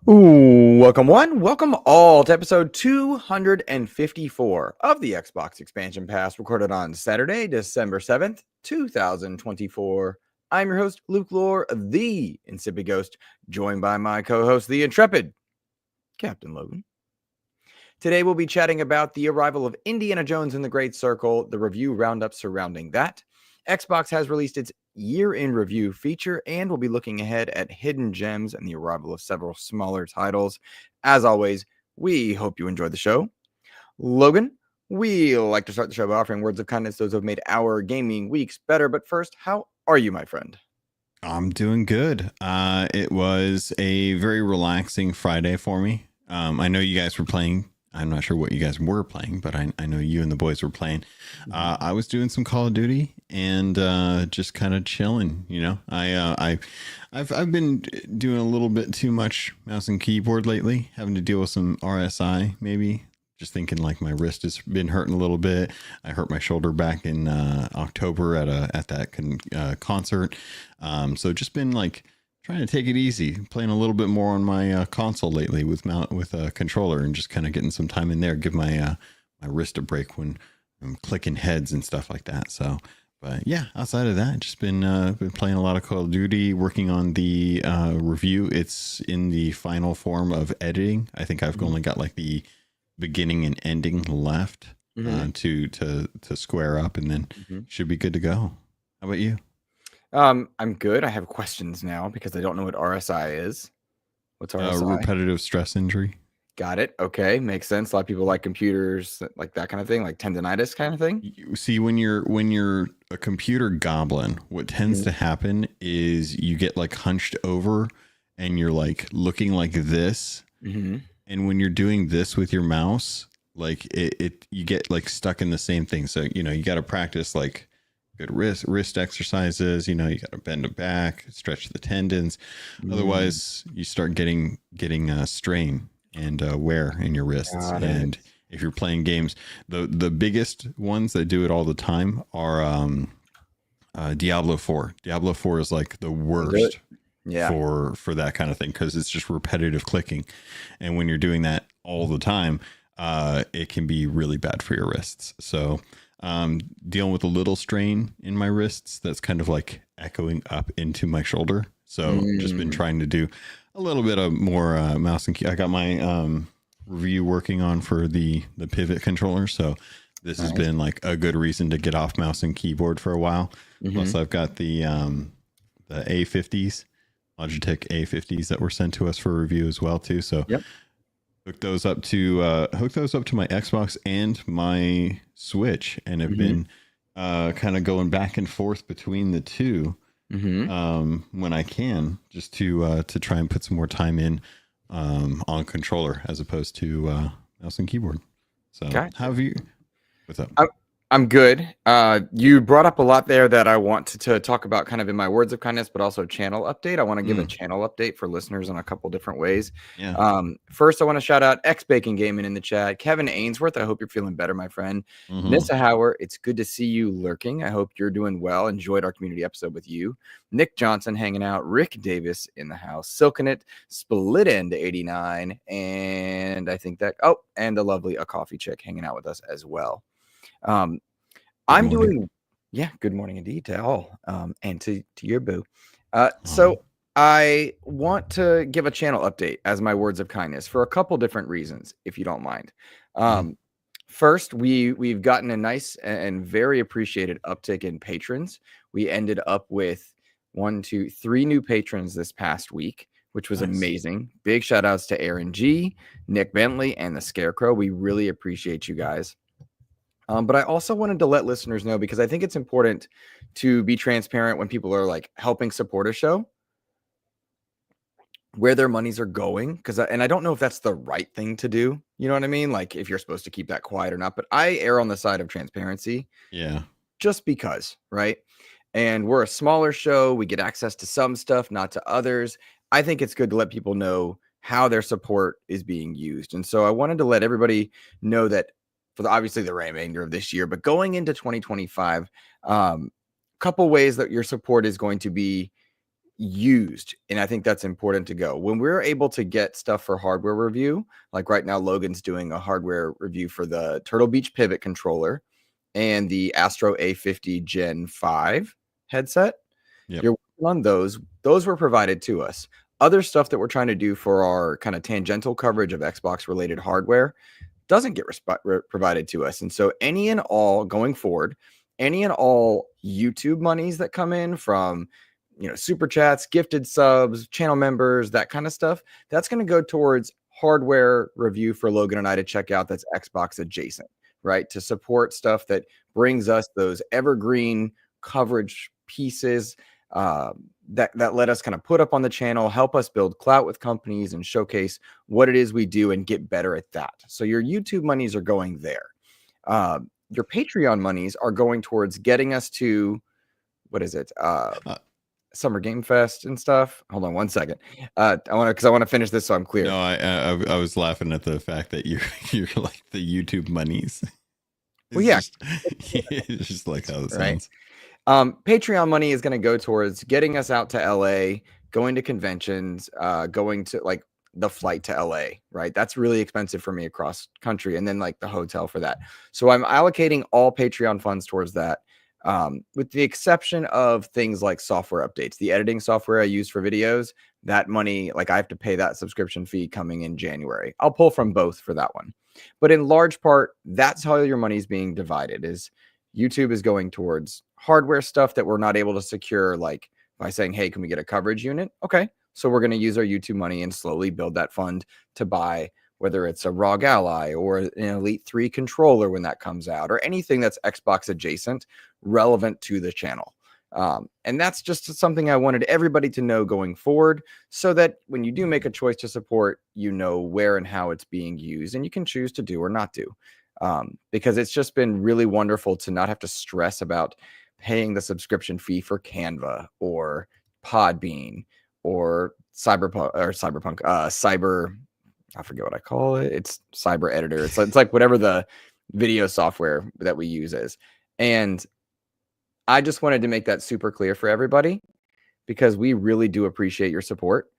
Welcome all to episode 254 of the Xbox Expansion Pass, recorded on Saturday, December 7th, 2024. I'm your host, Luke Lohr, the InsipidGhost, joined by my co-host, the intrepid Captain Logun. Today we'll be chatting about the arrival of Indiana Jones in the Great Circle, the review roundup surrounding that. Xbox has released its year-in review feature, and we'll be looking ahead at hidden gems and the arrival of several smaller titles. As always, we hope you enjoyed the show. Logan, we like to start the show by offering words of kindness to those who have made our gaming weeks better. But first, how are you, my friend? I'm doing good. It was a very relaxing Friday for me. I know you guys were playing. I'm not sure what you guys were playing, but I know you and the boys were playing. I was doing some Call of Duty and just kind of chilling. You know, I've been doing a little bit too much mouse and keyboard lately, having to deal with some RSI maybe. Just thinking like my wrist has been hurting a little bit. I hurt my shoulder back in October at that concert. So just been like trying to take it easy, playing a little bit more on my console lately with a controller, and just kind of getting some time in there, give my wrist a break when I'm clicking heads and stuff like that. So, but yeah, outside of that, just been playing a lot of Call of Duty, working on the review. It's in the final form of editing. I think I've only got like the beginning and ending left to square up, and then should be good to go. How about you? I'm good. I have questions now because I don't know what RSI is. What's RSI? Repetitive stress injury. Got it. Okay, makes sense. A lot of people like computers, like that kind of thing, like tendonitis kind of thing. You see, when you're a computer goblin, what tends to happen is you get like hunched over, and you're like looking like this. And when you're doing this with your mouse, like you get like stuck in the same thing. So, you know, you got to practice like good wrist exercises. You know, you got to bend the back, stretch the tendons. Otherwise, you start getting strain and wear in your wrists. And if you're playing games, the biggest ones that do it all the time are Diablo 4. Diablo 4 is like the worst. For that kind of thing, because it's just repetitive clicking, and when you're doing that all the time, it can be really bad for your wrists. So dealing with a little strain in my wrists that's kind of like echoing up into my shoulder. So just been trying to do a little bit of more mouse and key. I got my review working on for the pivot controller, so this has been like a good reason to get off mouse and keyboard for a while. Plus I've got the A50s, Logitech A50s that were sent to us for review as well too. So hooked those up to my Xbox and my Switch, and have been kind of going back and forth between the two when I can, just to try and put some more time in on controller as opposed to mouse and keyboard. So how have you? What's up? I'm good. You brought up a lot there that I want to talk about kind of in my words of kindness, but also channel update. I want to give a channel update for listeners in a couple different ways. First, I want to shout out X Bacon Gaming in the chat. Kevin Ainsworth, I hope you're feeling better, my friend. Nissa Hauer, it's good to see you lurking. I hope you're doing well. Enjoyed our community episode with you. Nick Johnson hanging out. Rick Davis in the house. Silking It, Split End 89. And I think that, and the lovely A Coffee Chick hanging out with us as well. I'm doing, good morning indeed to all, and to your boo. So I want to give a channel update as my words of kindness for a couple different reasons, if you don't mind. First, we've gotten a nice and very appreciated uptick in patrons. We ended up with 3 new patrons this past week, which was amazing. Big shout outs to Aaron G, Nick Bentley, and the Scarecrow. We really appreciate you guys. But I also wanted to let listeners know, because I think it's important to be transparent when people are like helping support a show, where their monies are going. And I don't know if that's the right thing to do. You know what I mean? Like if you're supposed to keep that quiet or not, but I err on the side of transparency. Yeah. Just because, right? And we're a smaller show. We get access to some stuff, not to others. I think it's good to let people know how their support is being used. And so I wanted to let everybody know that for obviously the remainder of this year, but going into 2025, couple ways that your support is going to be used, and I think that's important to go. When we're able to get stuff for hardware review, like right now Logan's doing a hardware review for the Turtle Beach Pivot controller and the Astro A50 Gen 5 headset. You're working on those were provided to us. Other stuff that we're trying to do for our kind of tangential coverage of Xbox related hardware doesn't get provided to us. And so any and all going forward, any and all YouTube monies that come in from, super chats, gifted subs, channel members, that kind of stuff, that's going to go towards hardware review for Logan and I to check out that's Xbox adjacent, right? To support stuff that brings us those evergreen coverage pieces that let us kind of put up on the channel, help us build clout with companies and showcase what it is we do and get better at that. So your YouTube monies are going there. Your Patreon monies are going towards getting us to, what is it? Summer Game Fest and stuff. Hold on one second. I want to finish this so I'm clear. No, I was laughing at the fact that you're like the YouTube monies. Well, yeah, it's just like how it sounds. Right? Patreon money is going to go towards getting us out to LA, going to conventions, going to like the flight to LA, right? That's really expensive for me across country, and then like the hotel for that. So I'm allocating all Patreon funds towards that, with the exception of things like software updates, the editing software I use for videos. That money, like I have to pay that subscription fee coming in January. I'll pull from both for that one. But in large part, that's how your money is being divided. Is YouTube is going towards hardware stuff that we're not able to secure, like by saying, hey, can we get a coverage unit? Okay. So we're going to use our YouTube money and slowly build that fund to buy, whether it's a ROG Ally or an Elite 3 controller when that comes out, or anything that's Xbox adjacent relevant to the channel. And that's just something I wanted everybody to know going forward, so that when you do make a choice to support, you know where and how it's being used, and you can choose to do or not do. Because it's just been really wonderful to not have to stress about paying the subscription fee for Canva or Podbean or Cyber, I forget what I call it. It's Cyber Editor. It's like whatever the video software that we use is. And I just wanted to make that super clear for everybody, because we really do appreciate your support.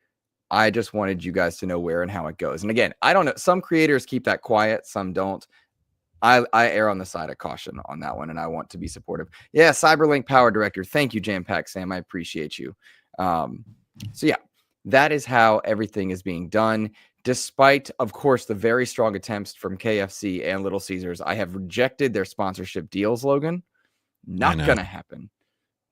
I just wanted you guys to know where and how it goes. And again, I don't know. Some creators keep that quiet, some don't. I err on the side of caution on that one, and I want to be supportive. Yeah, Cyberlink Power Director. Thank you, Jam Pack Sam. I appreciate you. So yeah, that is how everything is being done. Despite, of course, the very strong attempts from KFC and Little Caesars, I have rejected their sponsorship deals, Logan. Not gonna happen.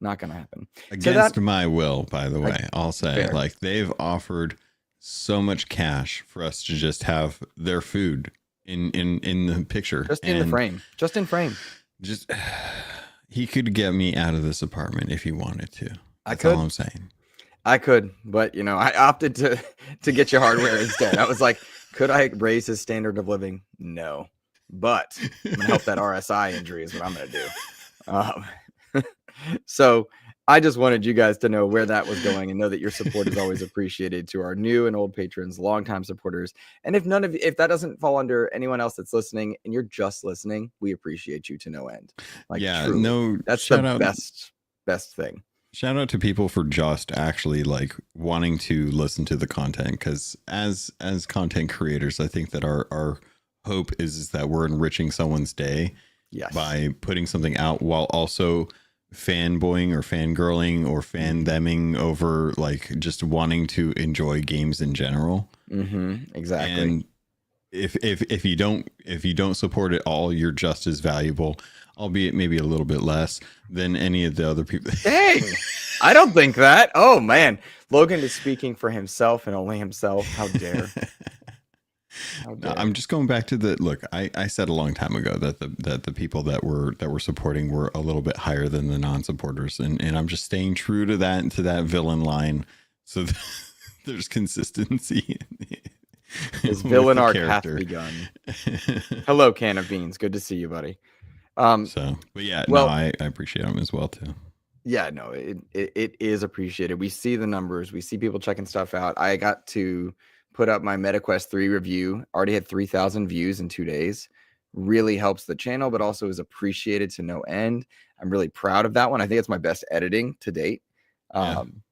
Not gonna happen. Against my will, by the way. I'll say, fair. Like, they've offered so much cash for us to just have their food in the picture, just in the frame, just in frame. Just he could get me out of this apartment if he wanted to. That's all I'm saying. I could, but I opted to get you hardware instead. I was like, could I raise his standard of living? No, but I'm gonna help that RSI injury is what I'm gonna do. So I just wanted you guys to know where that was going, and know that your support is always appreciated to our new and old patrons, longtime supporters. And if that doesn't fall under anyone else that's listening, and you're just listening, we appreciate you to no end. Like, yeah, truly, no, that's the best thing. Shout out to people for just actually like wanting to listen to the content, because as content creators, I think that our hope is that we're enriching someone's day by putting something out, while also fanboying or fangirling or fandeming over like just wanting to enjoy games in general. Exactly. And if you don't support it all, you're just as valuable, albeit maybe a little bit less than any of the other people. Dang, I don't think that. Oh man, Logan is speaking for himself and only himself. How dare? No, I'm just going back to look. I said a long time ago that the people that were supporting were a little bit higher than the non-supporters, and I'm just staying true to that villain line, so there's consistency. His villain arc hath begun. Hello, Can of Beans. Good to see you, buddy. But yeah, well, I appreciate him as well too. Yeah, no, it is appreciated. We see the numbers. We see people checking stuff out. I got to put up my MetaQuest 3 review. Already had 3,000 views in 2 days. Really helps the channel, but also is appreciated to no end. I'm really proud of that one. I think it's my best editing to date.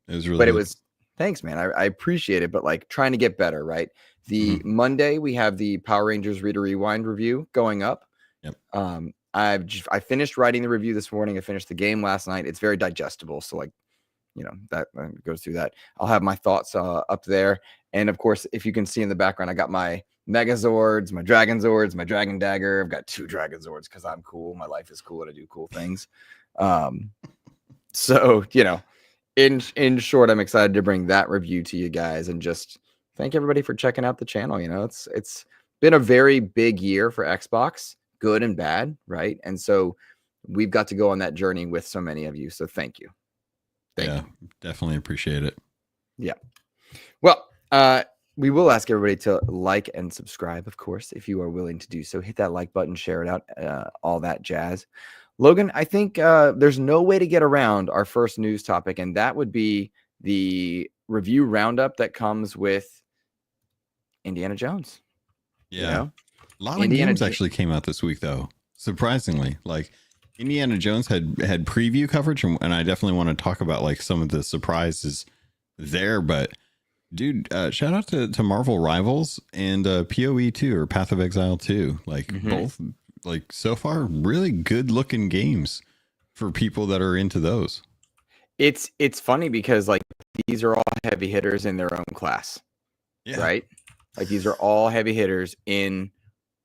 It was really but good. it was, thanks, man. I appreciate it, but like trying to get better, right? The Monday we have the Power Rangers Reader Rewind review going up. Yep. I finished writing the review this morning. I finished the game last night. It's very digestible, so like, that goes through that. I'll have my thoughts up there, and of course, if you can see in the background, I got my Megazords, my Dragon Zords, my Dragon Dagger. I've got 2 Dragon Zords because I'm cool. My life is cool and I do cool things. So in short, I'm excited to bring that review to you guys and just thank everybody for checking out the channel. It's been a very big year for Xbox, good and bad, right? And so we've got to go on that journey with so many of you. So thank you. Thank you. Definitely appreciate it. Yeah. Well, we will ask everybody to like and subscribe, of course, if you are willing to do so. Hit that like button, share it out, all that jazz. Logan, I think there's no way to get around our first news topic, and that would be the review roundup that comes with Indiana Jones. Yeah. A lot of games actually came out this week, though. Surprisingly, like Indiana Jones had preview coverage, and I definitely want to talk about like some of the surprises there. But dude, shout out to Marvel Rivals and PoE 2 or Path of Exile 2. Like both, like so far, really good looking games for people that are into those. It's funny because like these are all heavy hitters in their own class, right? Like these are all heavy hitters in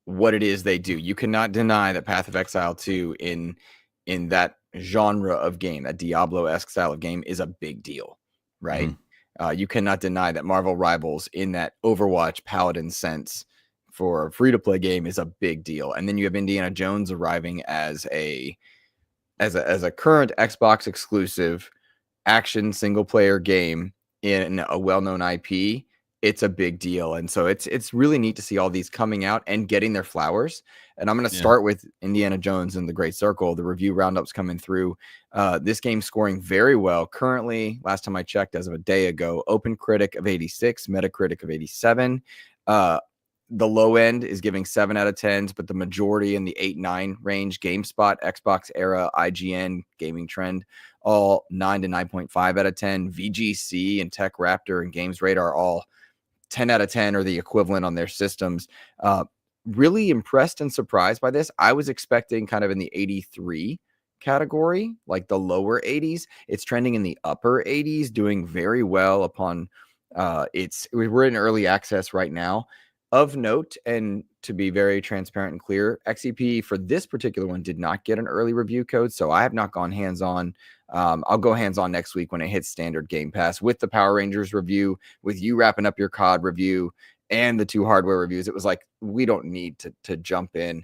what it is they do. You cannot deny that Path of Exile 2 in that genre of game, that Diablo-esque style of game, is a big deal, right? You cannot deny that Marvel Rivals in that Overwatch Paladin sense for a free-to-play game is a big deal. And then you have Indiana Jones arriving as a current Xbox exclusive action single-player game in a well-known IP. It's a big deal. And so it's really neat to see all these coming out and getting their flowers. And I'm going to start with Indiana Jones and the Great Circle. The review roundups coming through. This game scoring very well. Currently, last time I checked, as of a day ago, Open Critic of 86, Metacritic of 87. The low end is giving 7 out of 10s, but the majority in the 8-9 range. GameSpot, Xbox Era, IGN, Gaming Trend, all 9 to 9.5 out of 10. VGC and Tech Raptor and Games Radar all 10 out of 10 or the equivalent on their systems. Really impressed and surprised by this. I was expecting kind of in the 83 category, like the lower 80s. It's trending in the upper 80s, doing very well upon we're in early access right now. Of note, and to be very transparent and clear, XEP for this particular one did not get an early review code, so I have not gone hands-on. I'll go hands-on next week when it hits standard Game Pass with the Power Rangers review, with you wrapping up your COD review, and the 2 hardware reviews. It was like, we don't need to jump in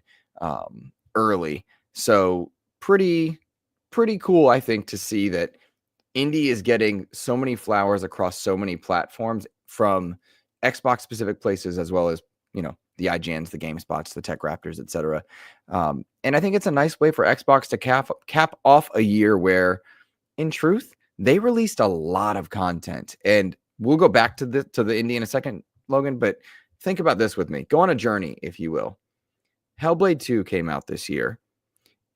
early. So pretty cool, I think, to see that Indie is getting so many flowers across so many platforms from Xbox specific places, as well as, the IGNs, the GameSpots, the Tech Raptors, etc. And I think it's a nice way for Xbox to cap off a year where, in truth, they released a lot of content. And we'll go back to the indie in a second, Logan, but think about this with me. Go on a journey, if you will. Hellblade 2 came out this year.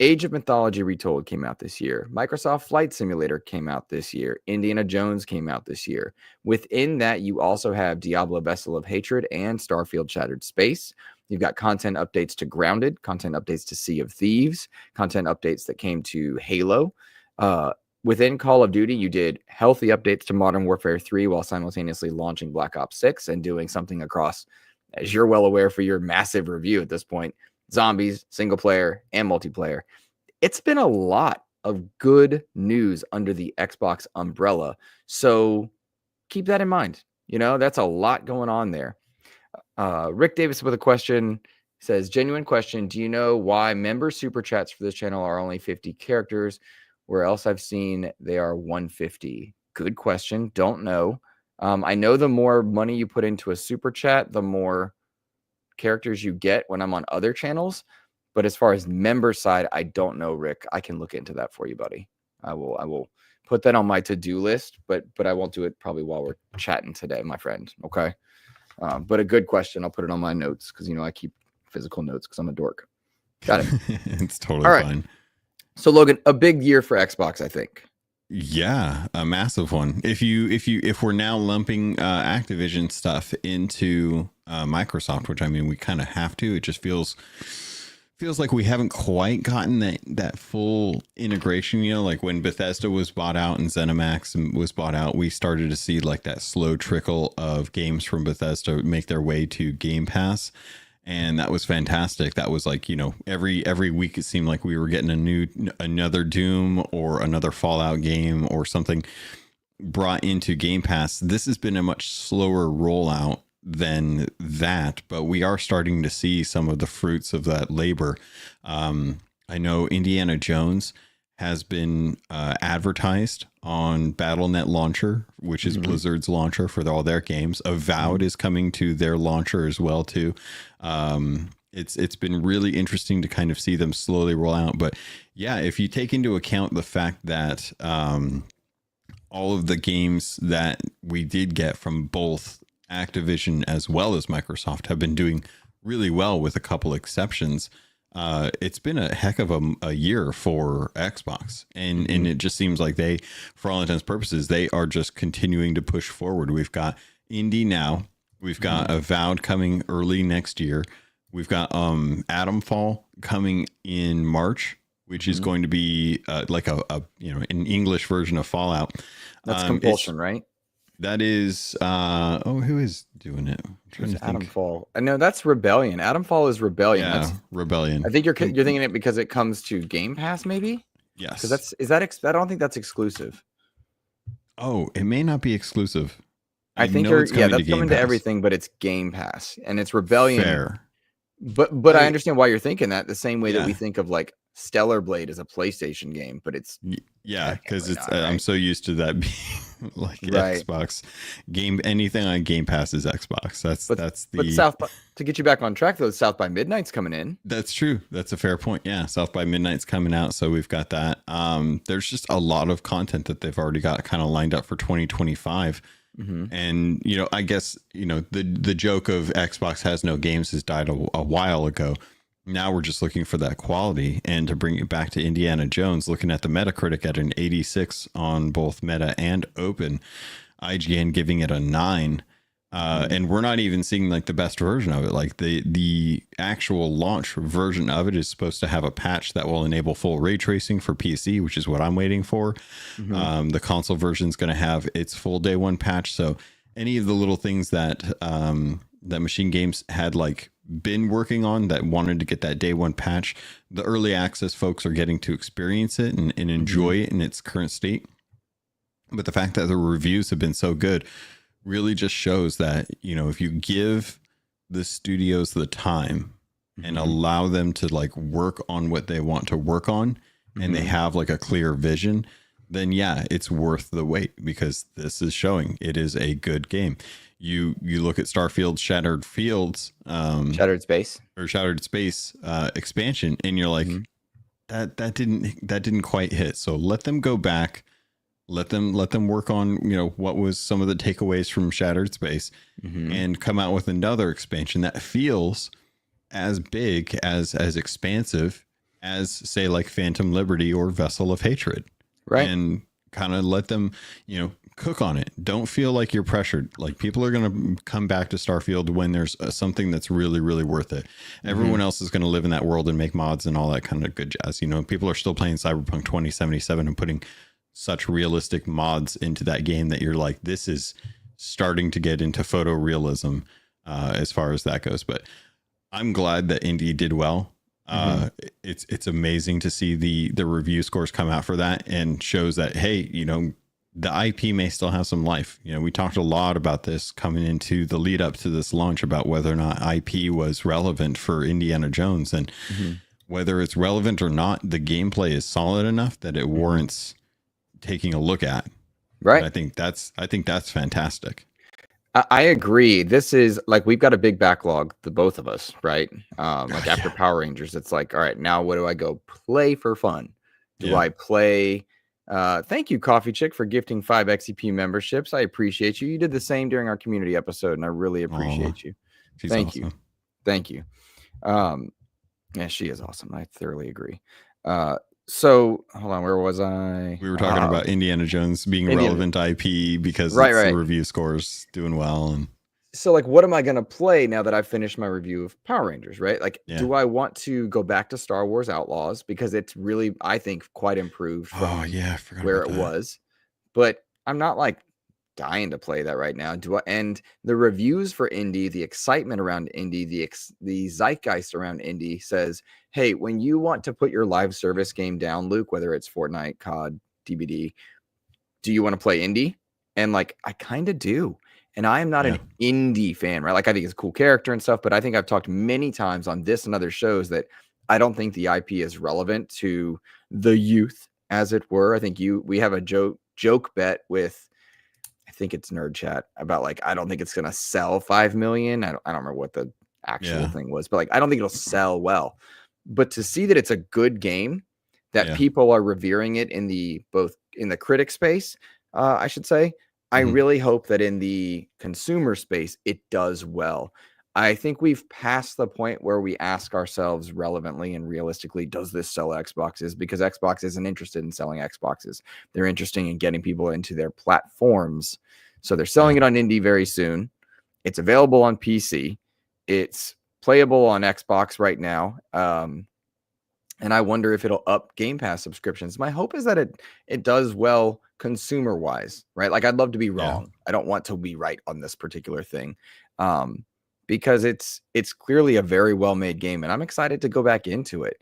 Age of Mythology Retold came out this year. Microsoft Flight Simulator came out this year. Indiana Jones came out this year. Within that, you also have Diablo Vessel of Hatred and Starfield Shattered Space. You've got content updates to Grounded, content updates to Sea of Thieves, content updates that came to Halo. Within Call of Duty, you did healthy updates to Modern Warfare 3 while simultaneously launching Black Ops 6 and doing something across, as you're well aware for your massive review at this point, zombies, single player, and multiplayer. It's been a lot of good news under the Xbox umbrella. So keep that in mind. That's a lot going on there. Rick Davis with a question says, genuine question. Do you know why member super chats for this channel are only 50 characters? Where else I've seen they are 150? Good question. Don't know. I know the more money you put into a super chat, the more characters you get when I'm on other channels. But as far as member side, I don't know, Rick. I can look into that for you, buddy. I will put that on my to-do list, but I won't do it probably while we're chatting today, my friend. Okay. But a good question. I'll put it on my notes because I keep physical notes because I'm a dork. Got it. It's totally fine. So Logan, a big year for Xbox, I think. Yeah, a massive one. If we're now lumping Activision stuff into Microsoft, which I mean we kind of have to, it just feels like we haven't quite gotten that full integration. You know, like when Bethesda was bought out and ZeniMax was bought out, we started to see like that slow trickle of games from Bethesda make their way to Game Pass. And that was fantastic. That was like, you know, every week it seemed like we were getting another Doom or another Fallout game or something brought into Game Pass. This has been a much slower rollout than that, but we are starting to see some of the fruits of that labor. I know Indiana Jones has been advertised on BattleNet Launcher, which is Blizzard's launcher for all their games. Avowed is coming to their launcher as well too. It's been really interesting to kind of see them slowly roll out. But yeah, if you take into account the fact that all of the games that we did get from both Activision as well as Microsoft have been doing really well with a couple exceptions, it's been a heck of a year for Xbox, and it just seems like they, for all intents and purposes, they are just continuing to push forward. We've got Indie now, we've got Avowed coming early next year, we've got Atomfall coming in March, which is going to be like a an English version of Fallout. That's Compulsion, right? That is who is doing it? Atomfall. No, that's Rebellion. Atomfall is Rebellion. Yeah, that's Rebellion. I think you're thinking it because it comes to Game Pass, maybe. Yes. Because I don't think that's exclusive. Oh, it may not be exclusive. I think that's coming to everything, but it's Game Pass and it's Rebellion. Fair. But I understand why you're thinking that, the same way that we think of like Stellar Blade as a PlayStation game, but it's because it's right? I'm so used to that being like Xbox game. Anything on Game Pass is Xbox. But to get you back on track though, South by Midnight's coming in. That's true. That's a fair point. Yeah, South by Midnight's coming out, so we've got that. There's just a lot of content that they've already got kind of lined up for 2025. And I guess the joke of Xbox has no games has died a while ago. Now we're just looking for that quality, and to bring it back to Indiana Jones, looking at the Metacritic at an 86 on both Meta and Open, IGN giving it a 9. And we're not even seeing like the best version of it. Like the actual launch version of it is supposed to have a patch that will enable full ray tracing for PC, which is what I'm waiting for. The console version is going to have its full day one patch. So any of the little things that that Machine Games had like been working on that wanted to get that day one patch, the early access folks are getting to experience it and enjoy it in its current state. But the fact that the reviews have been so good really just shows that, if you give the studios the time and allow them to like work on what they want to work on, and they have like a clear vision, then yeah, it's worth the wait, because this is showing it is a good game. You look at Starfield's Shattered Space expansion, and you're like, that didn't quite hit. So let them go back. Let them work on, what was some of the takeaways from Shattered Space, and come out with another expansion that feels as big, as expansive as, say, like Phantom Liberty or Vessel of Hatred. Right. And kind of let them, cook on it. Don't feel like you're pressured. Like, people are going to come back to Starfield when there's something that's really, really worth it. Everyone else is going to live in that world and make mods and all that kind of good jazz. People are still playing Cyberpunk 2077 and putting such realistic mods into that game that you're like, this is starting to get into photorealism as far as that goes. But I'm glad that Indie did well. It's amazing to see the review scores come out for that, and shows that, hey, the IP may still have some life. We talked a lot about this coming into the lead up to this launch about whether or not IP was relevant for Indiana Jones, and whether it's relevant or not, the gameplay is solid enough that it warrants taking a look at. Right. And I think that's fantastic. I agree. This is like, we've got a big backlog, the both of us, right? Like after Power Rangers, it's like, all right, now what do I go play for fun? Do I play? Thank you, Coffee Chick, for gifting 5 XEP memberships. I appreciate you. You did the same during our community episode, and I really appreciate you. Thank you. Thank you. Yeah, she is awesome. I thoroughly agree. So hold on, where was I? We were talking about Indiana Jones being relevant IP because the review scores doing well. And so like, what am I going to play now that I've finished my review of Power Rangers, right? Like, do I want to go back to Star Wars Outlaws because it's really, I think, quite improved from where it was, but I'm not like dying to play that right now. And the reviews for Indy, the excitement around Indy, the zeitgeist around Indy says, hey, when you want to put your live service game down, Luke, whether it's Fortnite, COD, DBD, do you want to play Indy? And like, I kind of do. And I am not an indie fan, right? Like, I think it's a cool character and stuff, but I think I've talked many times on this and other shows that I don't think the IP is relevant to the youth, as it were. I think we have a joke bet with, I think it's Nerd Chat, about like, I don't think it's going to sell 5 million. I don't remember what the actual thing was, but like, I don't think it'll sell well. But to see that it's a good game, that people are revering it both in the critic space, I should say, I really hope that in the consumer space, it does well. I think we've passed the point where we ask ourselves relevantly and realistically, does this sell Xboxes? Because Xbox isn't interested in selling Xboxes. They're interested in getting people into their platforms. So they're selling it on Indie very soon. It's available on PC. It's playable on Xbox right now. And I wonder if it'll up Game Pass subscriptions. My hope is that it does well consumer wise, right? Like, I'd love to be wrong. I don't want to be right on this particular thing, because it's clearly a very well made game, and I'm excited to go back into it.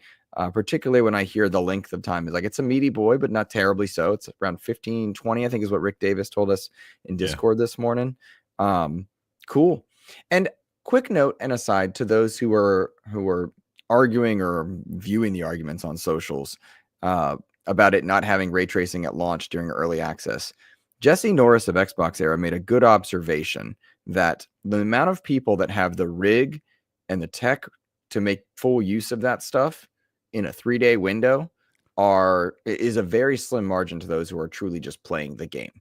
Particularly when I hear the length of time is like, it's a meaty boy, but not terribly so. It's around 15, 20, I think is what Rick Davis told us in Discord this morning. Cool. And quick note and aside to those who were arguing or viewing the arguments on socials about it not having ray tracing at launch during early access. Jesse Norris of Xbox Era made a good observation that the amount of people that have the rig and the tech to make full use of that stuff in a 3-day window is a very slim margin to those who are truly just playing the game.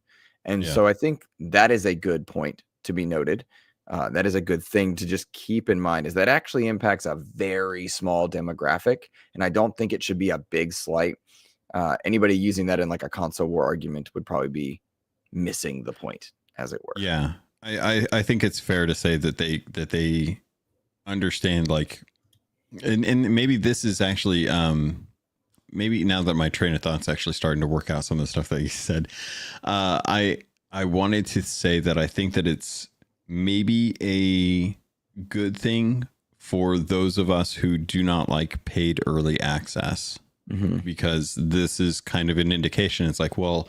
And so I think that is a good point to be noted. That is a good thing to just keep in mind, is that actually impacts a very small demographic. And I don't think it should be a big slight. Anybody using that in like a console war argument would probably be missing the point, as it were. Yeah. I think it's fair to say that they understand, like, and maybe this is actually, maybe now that my train of thought's actually starting to work out some of the stuff that you said, I wanted to say that I think that it's maybe a good thing for those of us who do not like paid early access, because this is kind of an indication. It's like, well,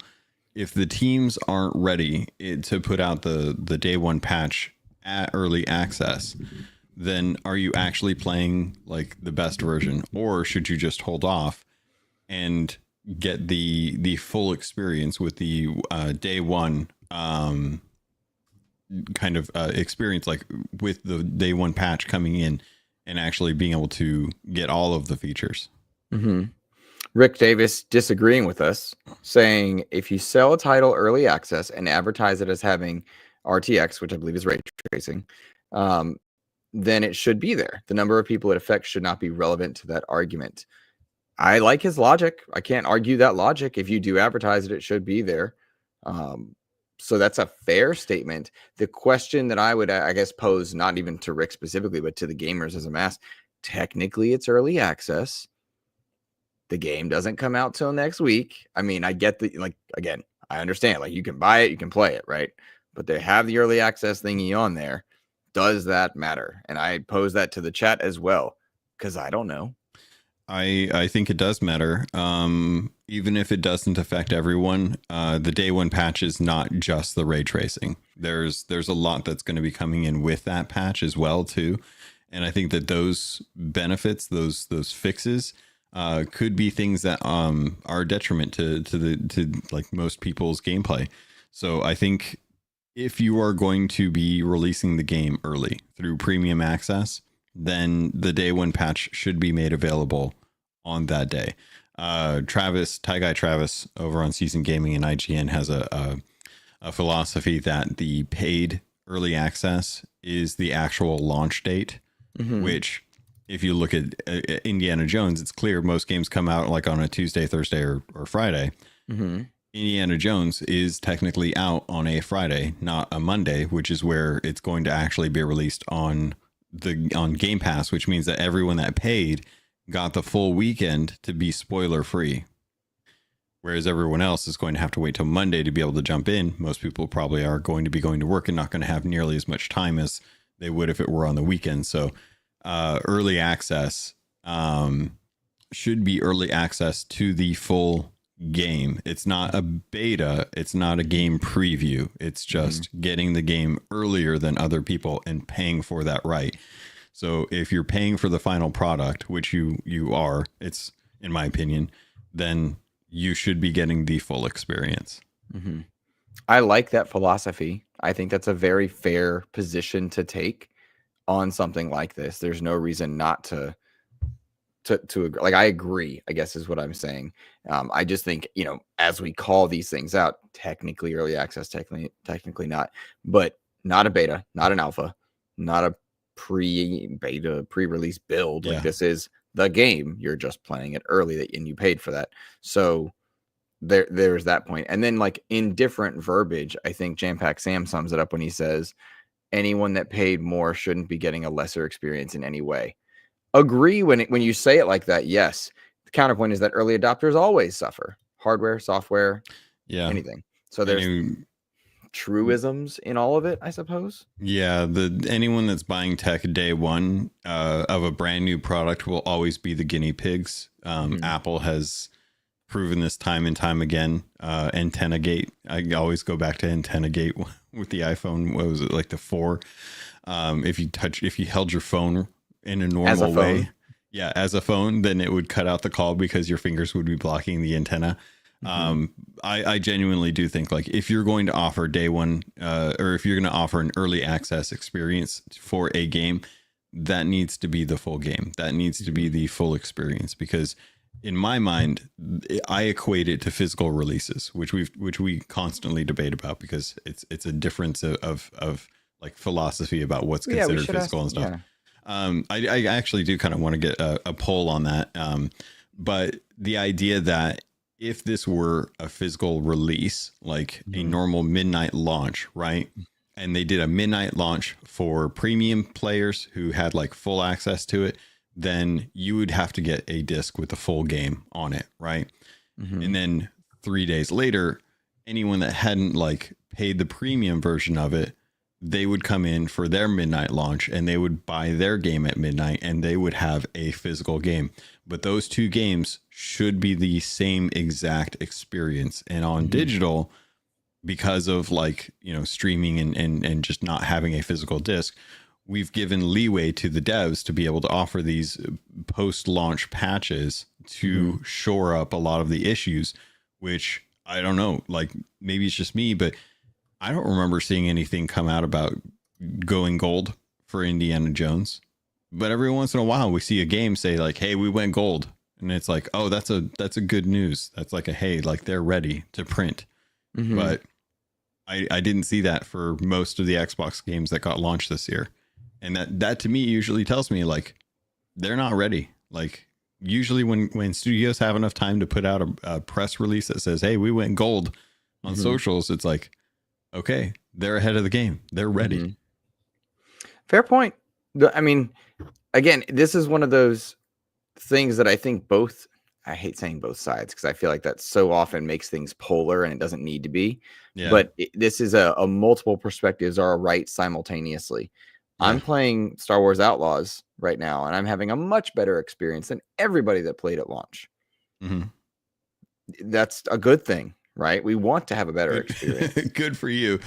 if the teams aren't ready to put out the day one patch at early access, then are you actually playing like the best version, or should you just hold off and get the full experience with the day one kind of experience, like with the day one patch coming in and actually being able to get all of the features? Rick Davis disagreeing with us, saying if you sell a title early access and advertise it as having RTX, which I believe is ray tracing, then it should be there. The number of people it affects should not be relevant to that argument. I like his logic. I can't argue that logic. If you do advertise it, it should be there. So that's a fair statement. The question that I would, I guess, pose, not even to Rick specifically, but to the gamers as a mass, technically it's early access. The game doesn't come out till next week. I mean, I get the, like, again, I understand, like, you can buy it, you can play it, right? But they have the early access thingy on there. Does that matter? And I pose that to the chat as well, because I don't know. I think it does matter. Even if it doesn't affect everyone, the day one patch is not just the ray tracing. There's a lot that's going to be coming in with that patch as well too. And I think that those benefits, those fixes, could be things that are a detriment to like most people's gameplay. So I think if you are going to be releasing the game early through premium access, then the day one patch should be made available on that day. Ty Guy Travis over on Season Gaming and IGN has a philosophy that the paid early access is the actual launch date, which if you look at Indiana Jones, it's clear most games come out like on a Tuesday, Thursday, or Friday. Mm-hmm. Indiana Jones is technically out on a Friday, not a Monday, which is where it's going to actually be released on Game Pass, which means that everyone that paid got the full weekend to be spoiler free. Whereas everyone else is going to have to wait till Monday to be able to jump in. Most people probably are going to be going to work and not going to have nearly as much time as they would if it were on the weekend. So early access should be early access to the full game. It's not a beta. It's not a game preview. It's just getting the game earlier than other people and paying for that right. So if you're paying for the final product, which you are, it's in my opinion, then you should be getting the full experience. Mm-hmm. I like that philosophy. I think that's a very fair position to take on something like this. There's no reason not to agree. Like, I agree, I guess is what I'm saying. I just think, as we call these things out, technically early access, technically not, but not a beta, not an alpha, not a pre-beta, pre-release build. Yeah. Like, this is the game. You're just playing it early, and you paid for that. So there's that point. And then, like, in different verbiage, I think Jampack Sam sums it up when he says, anyone that paid more shouldn't be getting a lesser experience in any way. Agree when you say it like that. Yes. The counterpoint is that early adopters always suffer. Hardware, software, anything. So there's truisms in all of it, I suppose. Yeah, anyone that's buying tech day one of a brand new product will always be the guinea pigs. Apple has proven this time and time again. Antenna gate. I always go back to antenna gate with the iPhone. What was it, like the 4? If you held your phone in a normal way, as a phone, then it would cut out the call because your fingers would be blocking the antenna. I genuinely do think, like, if you're going to offer day one, or if you're going to offer an early access experience for a game, that needs to be the full game. That needs to be the full experience, because in my mind, I equate it to physical releases, which we constantly debate about, because it's a difference of like philosophy about what's considered physical and stuff. I actually do kind of want to get a poll on that. But the idea that if this were a physical release, like a normal midnight launch, right? And they did a midnight launch for premium players who had like full access to it, then you would have to get a disc with the full game on it, right? And then 3 days later, anyone that hadn't like paid the premium version of it, they would come in for their midnight launch and they would buy their game at midnight and they would have a physical game. But those two games should be the same exact experience. And on digital, because of like, streaming and just not having a physical disc, we've given leeway to the devs to be able to offer these post-launch patches to shore up a lot of the issues, which I don't know, like maybe it's just me, but I don't remember seeing anything come out about going gold for Indiana Jones. But every once in a while we see a game say like, hey, we went gold. And it's like, oh, that's a good news. That's like a, hey, like they're ready to print. But I didn't see that for most of the Xbox games that got launched this year. And that to me usually tells me like they're not ready. Like usually when studios have enough time to put out a press release that says, hey, we went gold on socials, it's like, okay, they're ahead of the game. They're ready. Fair point. I mean, again, this is one of those things that I think I hate saying both sides because I feel like that so often makes things polar and it doesn't need to be. Yeah. But this is a multiple perspectives are right simultaneously. Yeah. I'm playing Star Wars Outlaws right now, and I'm having a much better experience than everybody that played at launch. That's a good thing. Right? We want to have a better experience. Good for you.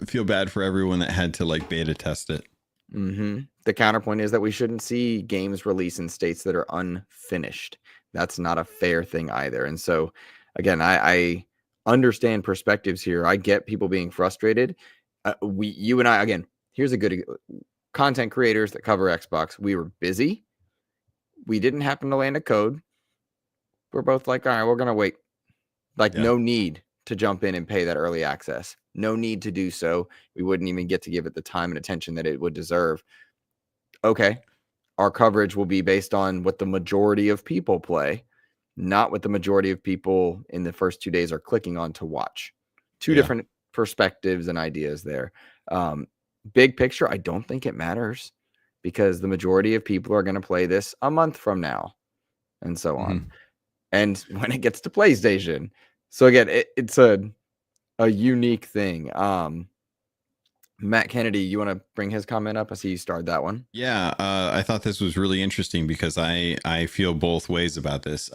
Feel bad for everyone that had to like beta test it. The counterpoint is that we shouldn't see games release in states that are unfinished. That's not a fair thing either. And so, again, I understand perspectives here. I get people being frustrated. You and I, again, here's a good content creators that cover Xbox. We were busy. We didn't happen to land a code. We're both like, all right, we're going to wait. Like, no need to jump in and pay that early access. No need to do so. We wouldn't even get to give it the time and attention that it would deserve. Okay. our coverage will be based on what the majority of people play, not what the majority of people in the first 2 days are clicking on to watch. Two different perspectives and ideas there. Big picture, I don't think it matters because the majority of people are going to play this a month from now and so on. And when it gets to PlayStation. So again, it's a unique thing. Matt Kennedy, you want to bring his comment up? I see you started that one. Yeah, I thought this was really interesting because I feel both ways about this.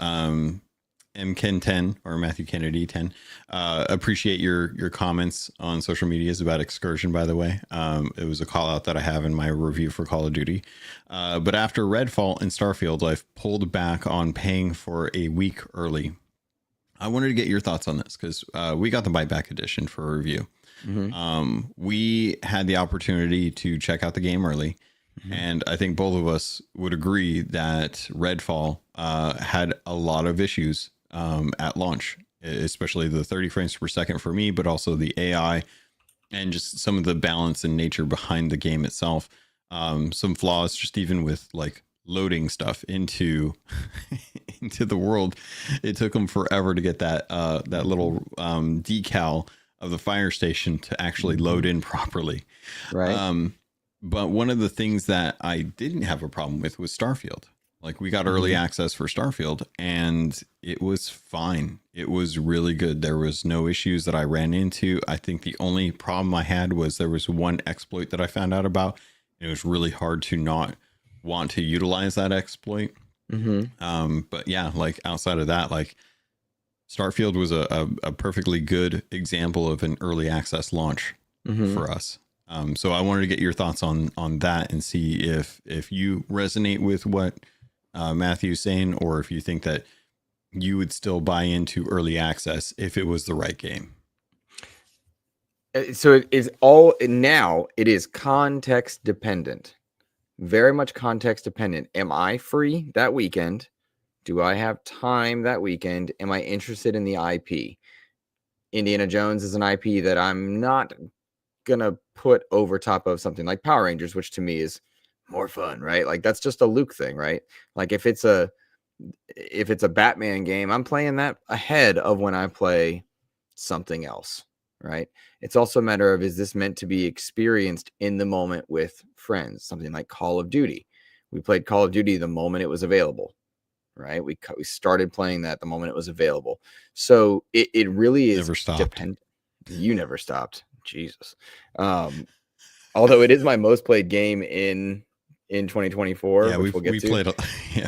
MKen10 or Matthew Kennedy 10. Appreciate your comments on social medias about Excursion, by the way. It was a call out that I have in my review for Call of Duty. But after Redfall and Starfield, I've pulled back on paying for a week early. I wanted to get your thoughts on this because we got the buyback edition for a review. We had the opportunity to check out the game early. And I think both of us would agree that Redfall had a lot of issues at launch, especially the 30 frames per second for me, but also the AI and just some of the balance and nature behind the game itself. Some flaws, just even with like loading stuff into into the world. It took them forever to get that little decal of the fire station to actually load in properly. Right. But one of the things that I didn't have a problem with was Starfield. Like we got early access for Starfield and it was fine. It was really good. There was no issues that I ran into. I think the only problem I had was there was one exploit that I found out about. It was really hard to not want to utilize that exploit. But yeah, like outside of that, like Starfield was a perfectly good example of an early access launch for us. So I wanted to get your thoughts on that and see if you resonate with what Matthew's saying, or if you think that you would still buy into early access if it was the right game. So it is it is context dependent, very much context dependent. Am I free that weekend? Do I have time that weekend? Am I interested in the IP? Indiana Jones is an IP that I'm not gonna put over top of something like Power Rangers, which to me is more fun, right? Like that's just a Luke thing, right? Like if it's a Batman game, I'm playing that ahead of when I play something else, right? It's also a matter of, is this meant to be experienced in the moment with friends? Something like Call of Duty. We played Call of Duty the moment it was available, right? We started playing that the moment it was available. So it really is dependent. You never stopped. Jesus. Although it is my most played game in 2024, which we'll get to. Played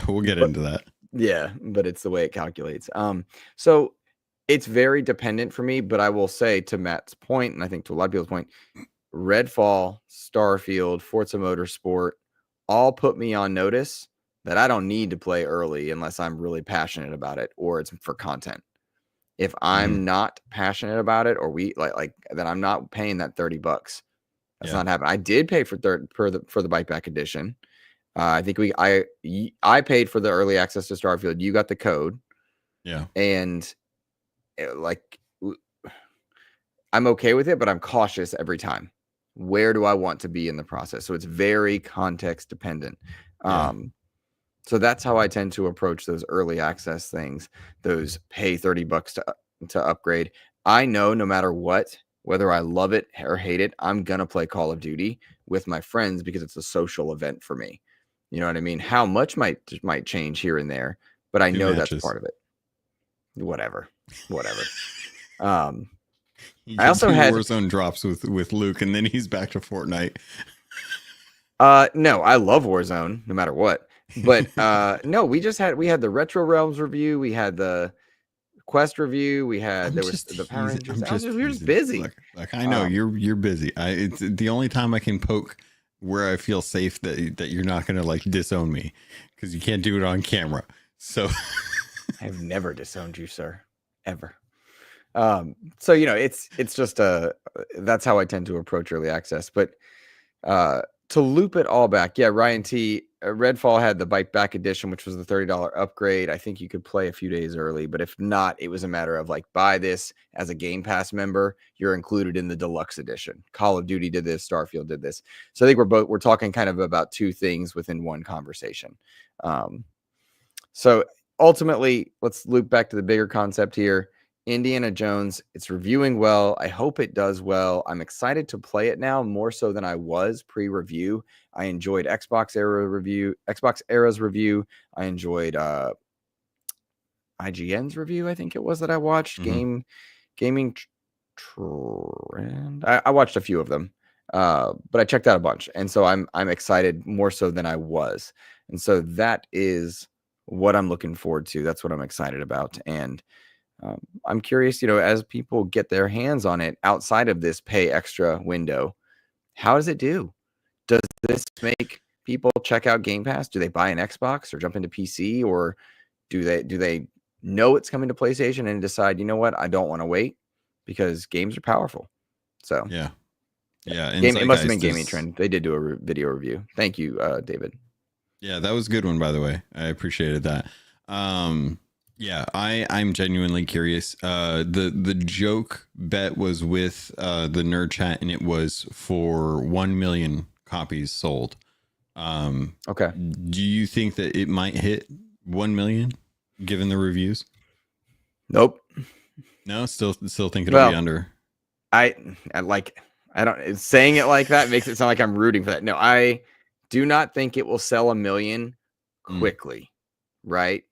we'll get into that. Yeah, but it's the way it calculates. So it's very dependent for me, but I will say, to Matt's point, and I think to a lot of people's point, Redfall, Starfield, Forza Motorsport all put me on notice that I don't need to play early unless I'm really passionate about it or it's for content. If I'm not passionate about it, or then I'm not paying that $30. That's not happening. I did pay for the buyback edition. I think I paid for the early access to Starfield. You got the code. Yeah. And I'm okay with it, but I'm cautious every time. Where do I want to be in the process? So it's very context dependent. So that's how I tend to approach those early access things, those pay $30 to upgrade. I know no matter what, whether I love it or hate it, I'm going to play Call of Duty with my friends because it's a social event for me. You know what I mean? How much might change here and there, but I know that's part of it. Whatever. I also had Warzone drops with Luke, and then he's back to Fortnite. No, I love Warzone no matter what. But no, we had the Retro Realms review, we had the Quest review, we had the Power Rangers. We were just busy. Like I know you're busy. It's the only time I can poke where I feel safe that you're not gonna like disown me, because you can't do it on camera. So I've never disowned you, sir, ever. So it's just that's how I tend to approach early access. But to loop it all back, Ryan T, Redfall had the Bite Back edition, which was the $30 upgrade. I think you could play a few days early, but if not, it was a matter of like, buy this as a Game Pass member, you're included in the deluxe edition. Call of Duty did this, Starfield did this. So I think we're talking kind of about two things within one conversation. So ultimately, let's loop back to the bigger concept here. Indiana Jones, it's reviewing well. I hope it does well. I'm excited to play it now, more so than I was pre-review. I enjoyed Xbox Era's review. I enjoyed IGN's review, I think it was, that I watched. Gaming Trend. I watched a few of them, but I checked out a bunch, and so I'm excited more so than I was, and so that is what I'm looking forward to. That's what I'm excited about, and I'm curious, as people get their hands on it outside of this pay extra window, how does it do? Does this make people check out Game Pass? Do they buy an Xbox or jump into PC, or do they know it's coming to PlayStation and decide, you know what, I don't want to wait, because games are powerful. So yeah. It must have been Gaming Trend. They did do a video review. Thank you, David. Yeah, that was a good one, by the way. I appreciated that. Yeah, I'm genuinely curious. The joke bet was with the Nerd Chat, and it was for 1 million copies sold. Okay. Do you think that it might hit 1 million given the reviews? Nope. No, still think it'll be under. I don't, saying it like that makes it sound like I'm rooting for that. No, I do not think it will sell 1 million quickly. Right.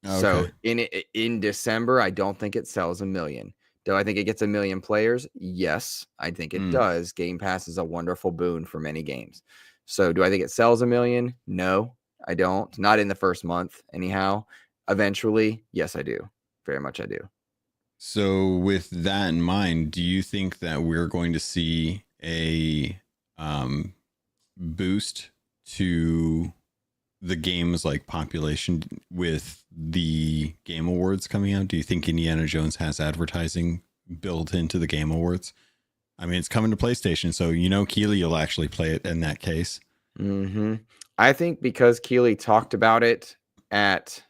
Okay. So in December, I don't think it sells 1 million. Do I think it gets 1 million players? Yes, I think it does. Game Pass is a wonderful boon for many games. So do I think it sells 1 million? No, I don't. Not in the first month, anyhow. Eventually, yes, I do. Very much I do. So with that in mind, do you think that we're going to see a boost to the game's like population with the Game Awards coming out? Do you think Indiana Jones has advertising built into the Game Awards? I mean, it's coming to PlayStation, so Keeley will actually play it in that case. I think because Keeley talked about it at,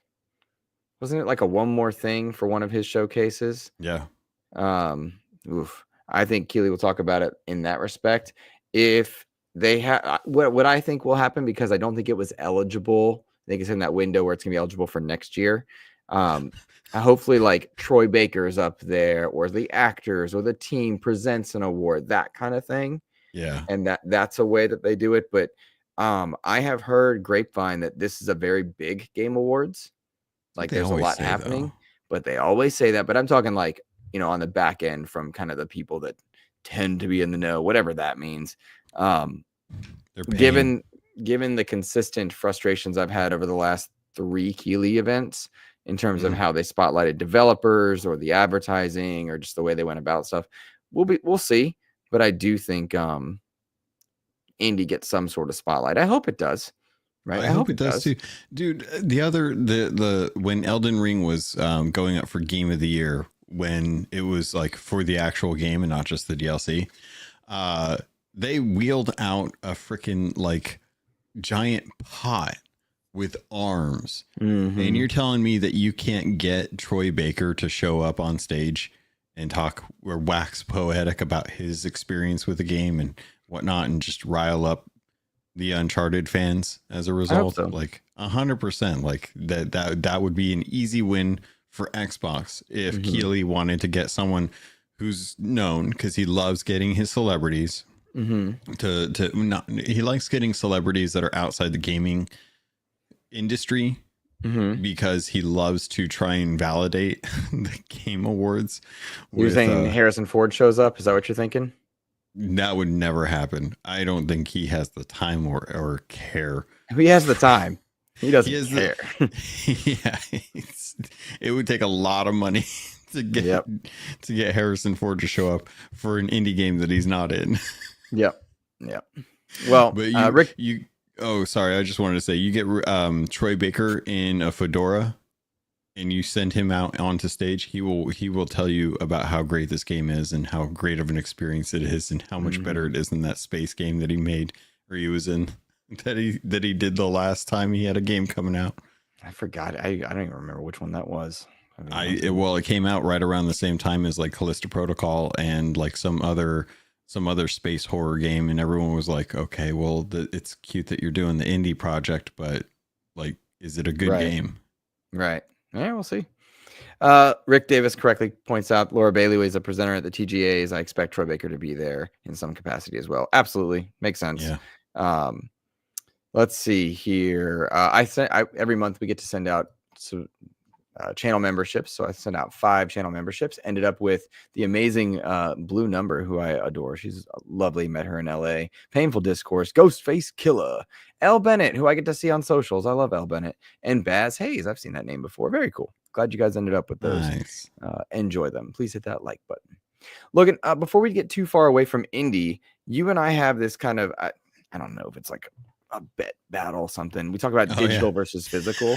wasn't it like a One More Thing for one of his showcases? Yeah. I think Keeley will talk about it in that respect. If they have, what I think will happen, because I don't think it was eligible, I think it's in that window where it's gonna be eligible for next year. Hopefully like Troy Baker's up there, or the actors, or the team presents an award, that kind of thing. Yeah. And that's a way that they do it. But I have heard grapevine that this is a very big Game Awards. Like there's a lot happening, but they always say that. But I'm talking like, on the back end from kind of the people that tend to be in the know, whatever that means. Given the consistent frustrations I've had over the last 3 Keeley events in terms of how they spotlighted developers, or the advertising, or just the way they went about stuff, we'll see. But I do think Indy gets some sort of spotlight. I hope it does. Right. I hope it does too, dude. The when Elden Ring was going up for Game of the Year, when it was like for the actual game and not just the DLC, they wheeled out a freaking like giant pot with arms, and you're telling me that you can't get Troy Baker to show up on stage and talk or wax poetic about his experience with the game and whatnot, and just rile up the Uncharted fans as a result? So. Like 100%, like that would be an easy win for Xbox if Keeley wanted to get someone who's known, because he loves getting his celebrities he likes getting celebrities that are outside the gaming industry, because he loves to try and validate the Game Awards. You're saying Harrison Ford shows up? Is that what you're thinking? That would never happen. I don't think he has the time or care. He has the time. He doesn't care. It would take a lot of money to get Harrison Ford to show up for an indie game that he's not in. Yep. Well, but Rick, sorry. I just wanted to say, you get Troy Baker in a fedora, and you send him out onto stage, he will tell you about how great this game is, and how great of an experience it is, and how much better it is than that space game that he made, or he was in. that he did the last time he had a game coming out. I forgot. I don't even remember which one that was. It came out right around the same time as like Callisto Protocol and like some other space horror game, and everyone was like, okay, well, it's cute that you're doing the indie project, but like, is it a good game? Right. Yeah, we'll see. Rick Davis correctly points out Laura Bailey was a presenter at the TGAs. I expect Troy Baker to be there in some capacity as well. Absolutely. Makes sense. Yeah. Let's see here. Every month we get to send out channel memberships. So I sent out 5 channel memberships, ended up with the amazing Blue Number, who I adore. She's lovely. Met her in LA. Painful Discourse, Ghostface Killer, Elle Bennett, who I get to see on socials. I love Elle Bennett, and Baz Hayes. I've seen that name before. Very cool. Glad you guys ended up with those. Nice. Enjoy them. Please hit that like button. Logan, before we get too far away from indie, you and I have this kind of, I don't know if it's like a bet battle, something. We talk about digital versus physical,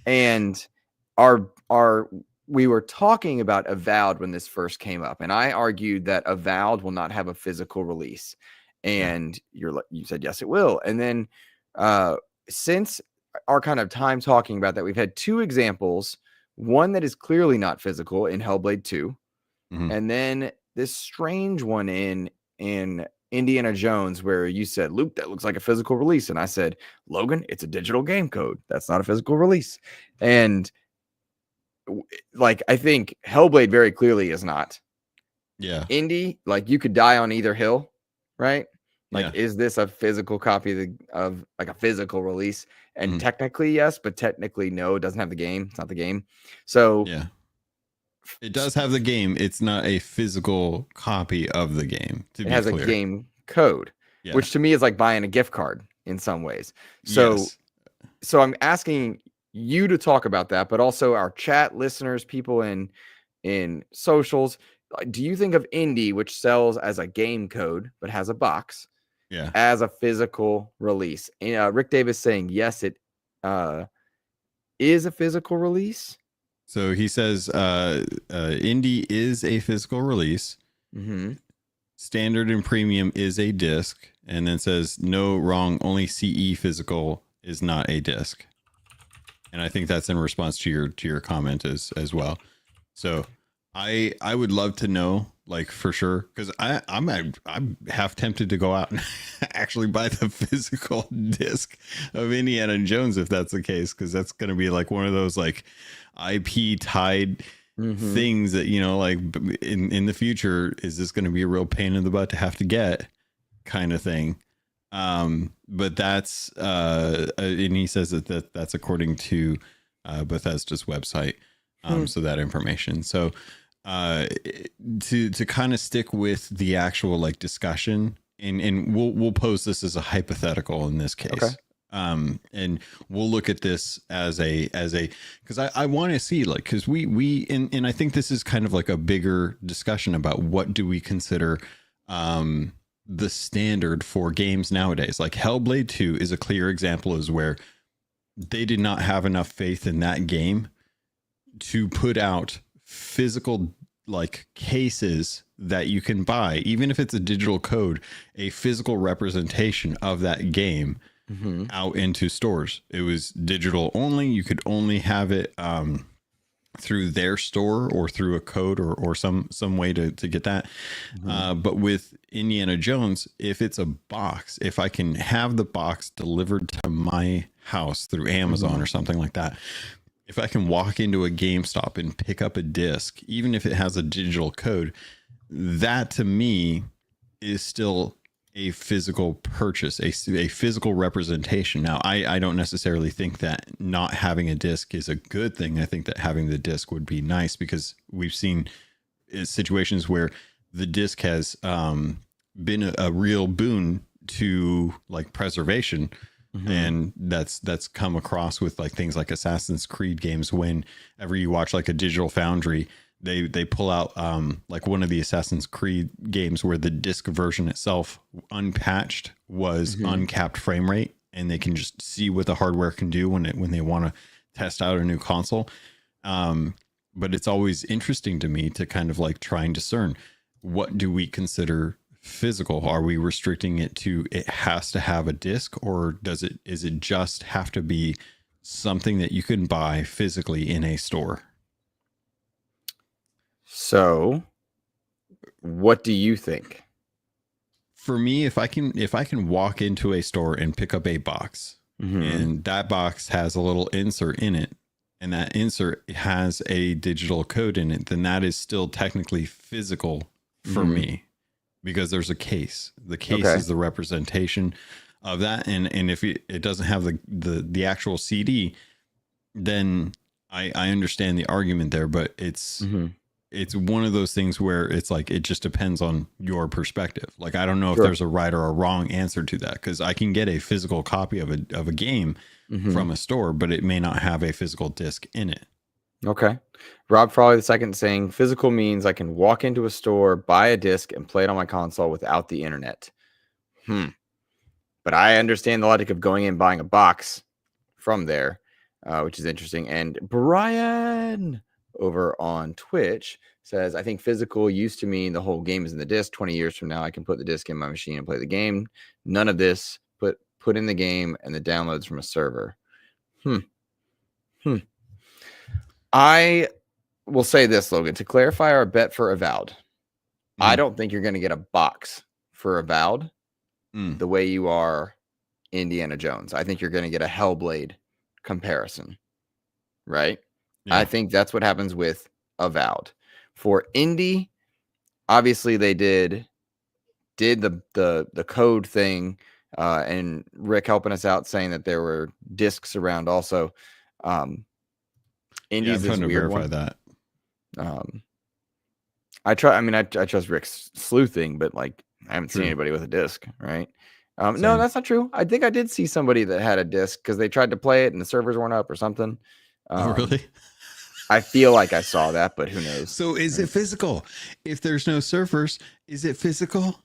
and we were talking about Avowed when this first came up, and I argued that Avowed will not have a physical release, and you said yes it will. And then since our kind of time talking about that, we've had 2 examples, one that is clearly not physical in Hellblade 2, and then this strange one in Indiana Jones, where you said, Luke, that looks like a physical release. And I said, Logan, it's a digital game code. That's not a physical release. And like, I think Hellblade very clearly is not. Yeah. Indie, like, you could die on either hill, right? Like, is this a physical copy of like a physical release? And technically, yes, but technically, no, it doesn't have the game. It's not the game. So yeah. It does have the game. It's not a physical copy of the game. It has a game code, which to me is like buying a gift card in some ways. So, so I'm asking you to talk about that, but also our chat listeners, people in socials. Do you think of indie, which sells as a game code but has a box, as a physical release? And, Rick Davis saying yes, it is a physical release. So he says indie is a physical release. Standard and premium is a disc, and then says no, wrong, only CE physical is not a disc. And I think that's in response to your comment as well. So I would love to know, like, for sure, because I'm half tempted to go out and actually buy the physical disc of Indiana Jones if that's the case, because that's going to be like one of those like IP tied things that, like in the future, is this going to be a real pain in the butt to have to get, kind of thing. But that's and he says that's according to Bethesda's website. So that information. So to kind of stick with the actual like discussion, and we'll pose this as a hypothetical in this case. Okay. And we'll look at this as a because I want to see, like, because we and I think this is kind of like a bigger discussion about what do we consider the standard for games nowadays. Like Hellblade 2 is a clear example, is where they did not have enough faith in that game to put out physical like cases that you can buy, even if it's a digital code, a physical representation of that game out into stores. It was digital only. You could only have it through their store or through a code or some way to get that. But with Indiana Jones, if it's a box, if I can have the box delivered to my house through Amazon or something like that, if I can walk into a GameStop and pick up a disc, even if it has a digital code, that to me is still a physical purchase, a physical representation. Now, I don't necessarily think that not having a disc is a good thing. I think that having the disc would be nice, because we've seen situations where the disc has been a real boon to like preservation. And that's come across with like things like Assassin's Creed games. Whenever you watch like a Digital Foundry, they pull out like one of the Assassin's Creed games where the disc version itself unpatched was uncapped frame rate, and they can just see what the hardware can do when they want to test out a new console. But it's always interesting to me to kind of like try and discern, what do we consider physical? Are we restricting it to it has to have a disc, or is it just have to be something that you can buy physically in a store? So, what do you think? For me, if I can walk into a store and pick up a box, and that box has a little insert in it, and that insert has a digital code in it, then that is still technically physical for me, because there's a case. The case is the representation of that, and if it doesn't have the actual CD, then I understand the argument there, but it's one of those things where it's like, it just depends on your perspective. Like, I don't know if there's a right or a wrong answer to that, because I can get a physical copy of a game from a store, but it may not have a physical disc in it. Okay. Rob Frawley II saying physical means I can walk into a store, buy a disc, and play it on my console without the internet. But I understand the logic of going in and buying a box from there, which is interesting. And Brian over on Twitch says, I think physical used to mean the whole game is in the disc. 20 years from now, I can put the disc in my machine and play the game. None of this, put in the game and the downloads from a server. I will say this, Logan, to clarify our bet for Avowed. I don't think you're going to get a box for Avowed the way you are Indiana Jones. I think you're going to get a Hellblade comparison, right? Yeah. I think that's what happens with Avowed. For Indy, obviously they did the code thing, and Rick helping us out saying that there were discs around also. Indy's I'm trying to verify one. That. I trust Rick's sleuthing, but like I haven't seen anybody with a disc, right? No, that's not true. I think I did see somebody that had a disc because they tried to play it and the servers weren't up or something. Oh, really? I feel like I saw that, but who knows? So is it physical? If there's no servers, is it physical?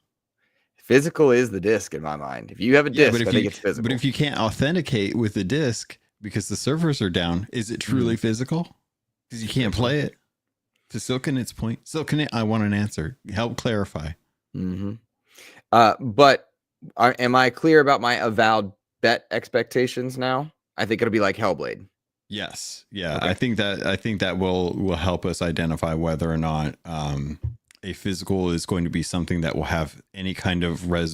Physical is the disc in my mind. If you have a disc, I think it's physical. But if you can't authenticate with the disc because the servers are down, is it truly physical? Because you can't play it. To Silkenit's point, Silkenit, I want an answer. Help clarify. But am I clear about my Avowed bet expectations now? I think it'll be like Hellblade. Yes. Yeah. Okay. I think that will help us identify whether or not a physical is going to be something that will have any kind of what's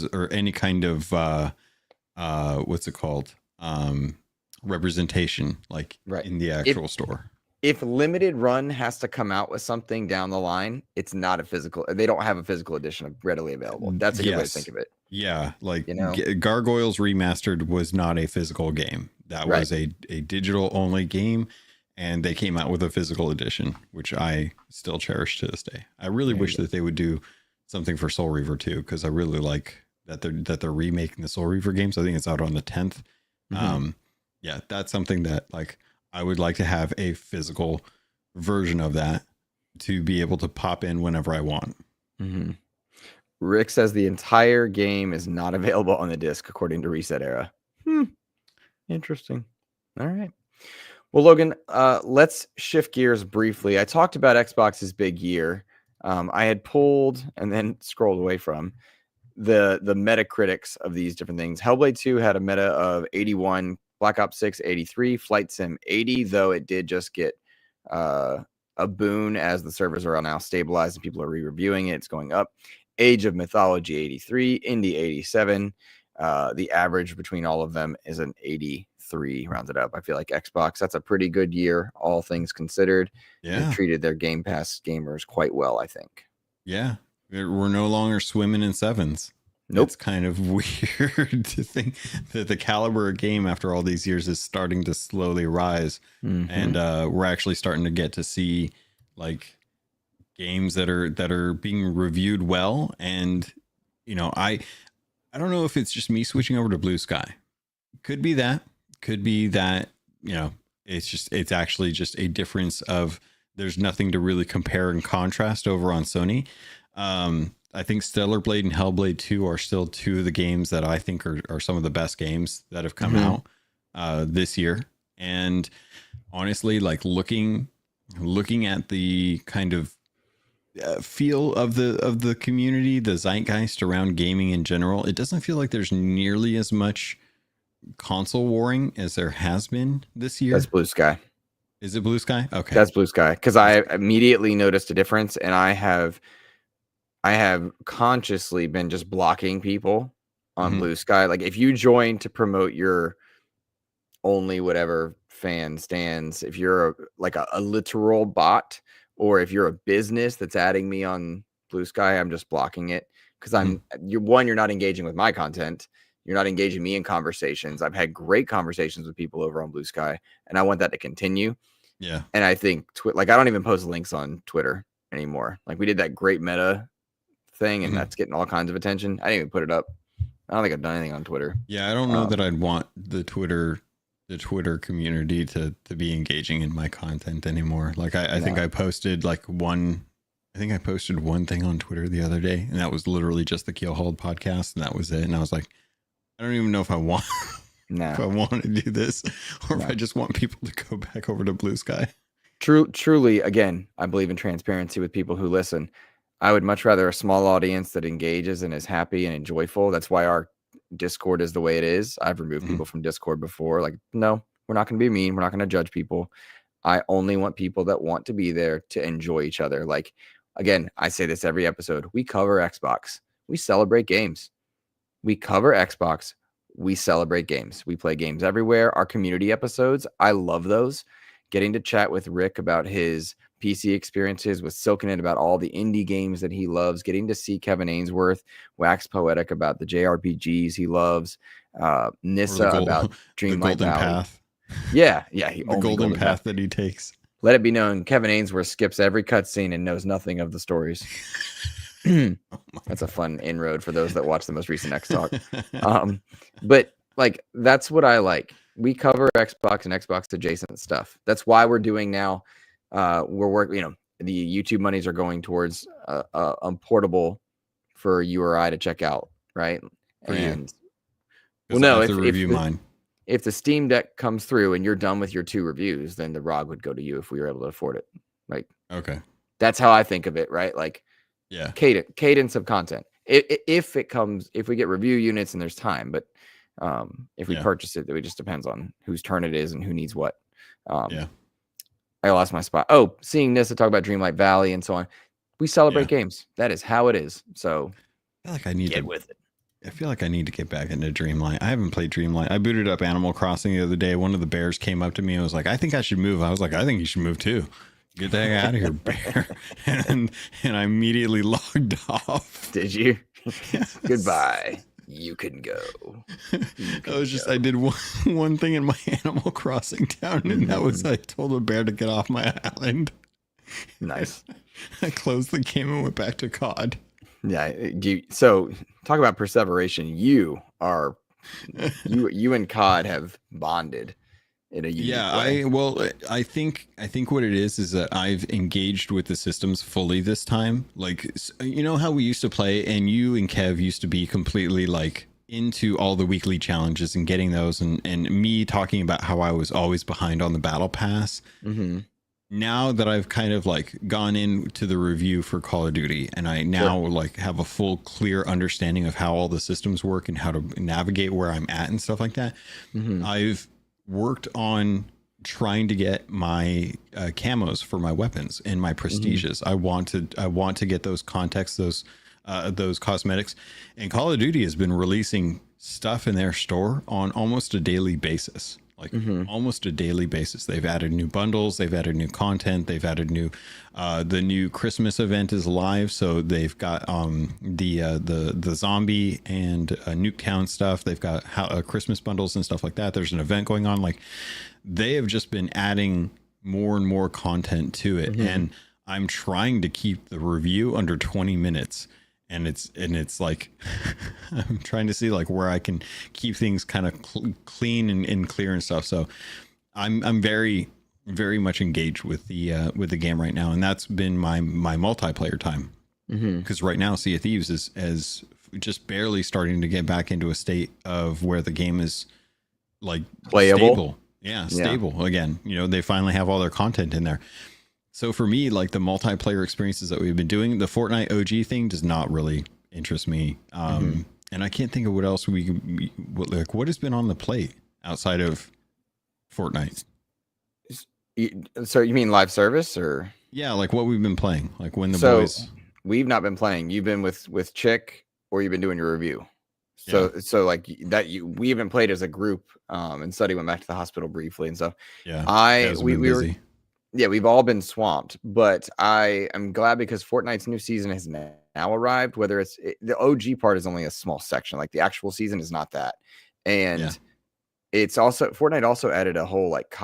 it called? Representation, like in the actual store. If Limited Run has to come out with something down the line, it's not a physical. They don't have a physical edition readily available. That's a good way to think of it. Yeah, like Gargoyles Remastered was not a physical game. That was a digital only game, and they came out with a physical edition, which I still cherish to this day. I really wish that they would do something for Soul Reaver too, because I really like that they're remaking the Soul Reaver games. I think it's out on the 10th. Yeah, that's something that like I would like to have a physical version of that to be able to pop in whenever I want. Rick says the entire game is not available on the disc, according to Reset Era. Interesting. All right. Well, Logan, let's shift gears briefly. I talked about Xbox's big year. I had pulled and then scrolled away from the Metacritics of these different things. Hellblade 2 had a meta of 81, Black Ops 6 83, Flight Sim 80, though it did just get a boon as the servers are now stabilized and people are re-reviewing it. It's going up. Age of Mythology 83, Indie 87. The average between all of them is an 83 rounded up. I feel like Xbox, that's a pretty good year, all things considered. Yeah. They treated their Game Pass gamers quite well, I think. Yeah. We're no longer swimming in sevens. Nope. It's kind of weird to think that the caliber of game after all these years is starting to slowly rise. And we're actually starting to get to see like games that are being reviewed well. And, I don't know if it's just me switching over to Blue Sky. Could be that, it's actually just a difference of there's nothing to really compare and contrast over on Sony. I think Stellar Blade and Hellblade 2 are still two of the games that I think are some of the best games that have come out this year. And honestly, like looking at the kind of feel of the community, the zeitgeist around gaming in general, it doesn't feel like there's nearly as much console warring as there has been this year. That's Blue Sky. Is it Blue Sky? Okay, that's Blue Sky, because I immediately noticed a difference, and I have consciously been just blocking people on Blue Sky. Like, if you join to promote your only whatever fan stands, if you're a literal bot, or if you're a business that's adding me on Blue Sky, I'm just blocking it, because you're not engaging with my content. You're not engaging me in conversations. I've had great conversations with people over on Blue Sky, and I want that to continue. Yeah. And I think I don't even post links on Twitter anymore. Like, we did that great meta thing, and that's getting all kinds of attention. I didn't even put it up. I don't think I've done anything on Twitter. Yeah, I don't know that I'd want the Twitter community to be engaging in my content anymore. Like, I think I posted one thing on Twitter the other day, and that was literally just the Keelhauled podcast, and that was it. And I was like, I don't even know if I want if I want to do this, or if I just want people to go back over to Blue Sky. Truly, again, I believe in transparency with people who listen. I would much rather a small audience that engages and is happy and joyful. That's why our Discord is the way it is. I've removed people from Discord before. Like, no, we're not going to be mean. We're not going to judge people. I only want people that want to be there to enjoy each other. Like, again, I say this every episode. We cover Xbox. We celebrate games. We cover Xbox. We celebrate games. We play games everywhere. Our community episodes, I love those. Getting to chat with Rick about his PC experiences, with Silkenin about all the indie games that he loves, getting to see Kevin Ainsworth wax poetic about the JRPGs he loves, Nissa about Dreamlight Valley. Path. Yeah. The golden path that he takes. Let it be known, Kevin Ainsworth skips every cutscene and knows nothing of the stories. That's a fun inroad for those that watch the most recent X Talk. But like, that's what I like. We cover Xbox and Xbox adjacent stuff. That's why we're doing now. We're working, the YouTube monies are going towards a portable for you or I to check out, right? For and well, no, if the Steam Deck comes through and you're done with your 2 reviews, then the ROG would go to you if we were able to afford it. Like, okay, that's how I think of it, right? Like, yeah, cadence of content. If we get review units and there's time, but if we purchase it, it just depends on whose turn it is and who needs what. I lost my spot. Oh, seeing Nissa talk about Dreamlight Valley and so on. We celebrate games. That is how it is. So I feel like I need get with it. I feel like I need to get back into Dreamlight. I haven't played Dreamlight. I booted up Animal Crossing the other day. One of the bears came up to me and was like, I think I should move. I was like, I think you should move too. Get the heck out of here, bear. and I immediately logged off. Did you? Yes. Goodbye. You can go. I did one thing in my Animal Crossing town, and that was I told a bear to get off my island. Nice. I closed the game and went back to COD. Yeah. So talk about perseveration. You and COD have bonded in a unique way. I think what it is that I've engaged with the systems fully this time. Like, you know how we used to play, and you and Kev used to be completely like into all the weekly challenges and getting those, and me talking about how I was always behind on the battle pass. Now that I've kind of like gone into the review for Call of Duty, and I now like have a full clear understanding of how all the systems work and how to navigate where I'm at and stuff like that. I've worked on trying to get my camos for my weapons and my prestiges. I want to get those contexts, those cosmetics, and Call of Duty has been releasing stuff in their store on almost a daily basis. Almost a daily basis. They've added new bundles, they've added new content, they've added new the new Christmas event is live, so they've got the zombie and Nuketown stuff. They've got Christmas bundles and stuff like that. There's an event going on. Like, they have just been adding more and more content to it, and I'm trying to keep the review under 20 minutes. And it's like, I'm trying to see like where I can keep things kind of clean and clear and stuff. So I'm very, very much engaged with the game right now. And that's been my multiplayer time. Because right now Sea of Thieves is just barely starting to get back into a state of where the game is like playable. Stable. Yeah, stable again. They finally have all their content in there. So for me, like the multiplayer experiences that we've been doing, the Fortnite OG thing does not really interest me. And I can't think of what else what has been on the plate outside of Fortnite. So you mean live service or? Yeah, like what we've been playing, like when the So boys. we've not been playing. You've been with Chick, or you've been doing your review. So like that we even played as a group. And Suddy went back to the hospital briefly and stuff. Yeah, we were. Yeah, we've all been swamped, but I am glad because Fortnite's new season has now arrived. Whether the OG part is only a small section, like the actual season is not that, and it's also Fortnite also added a whole like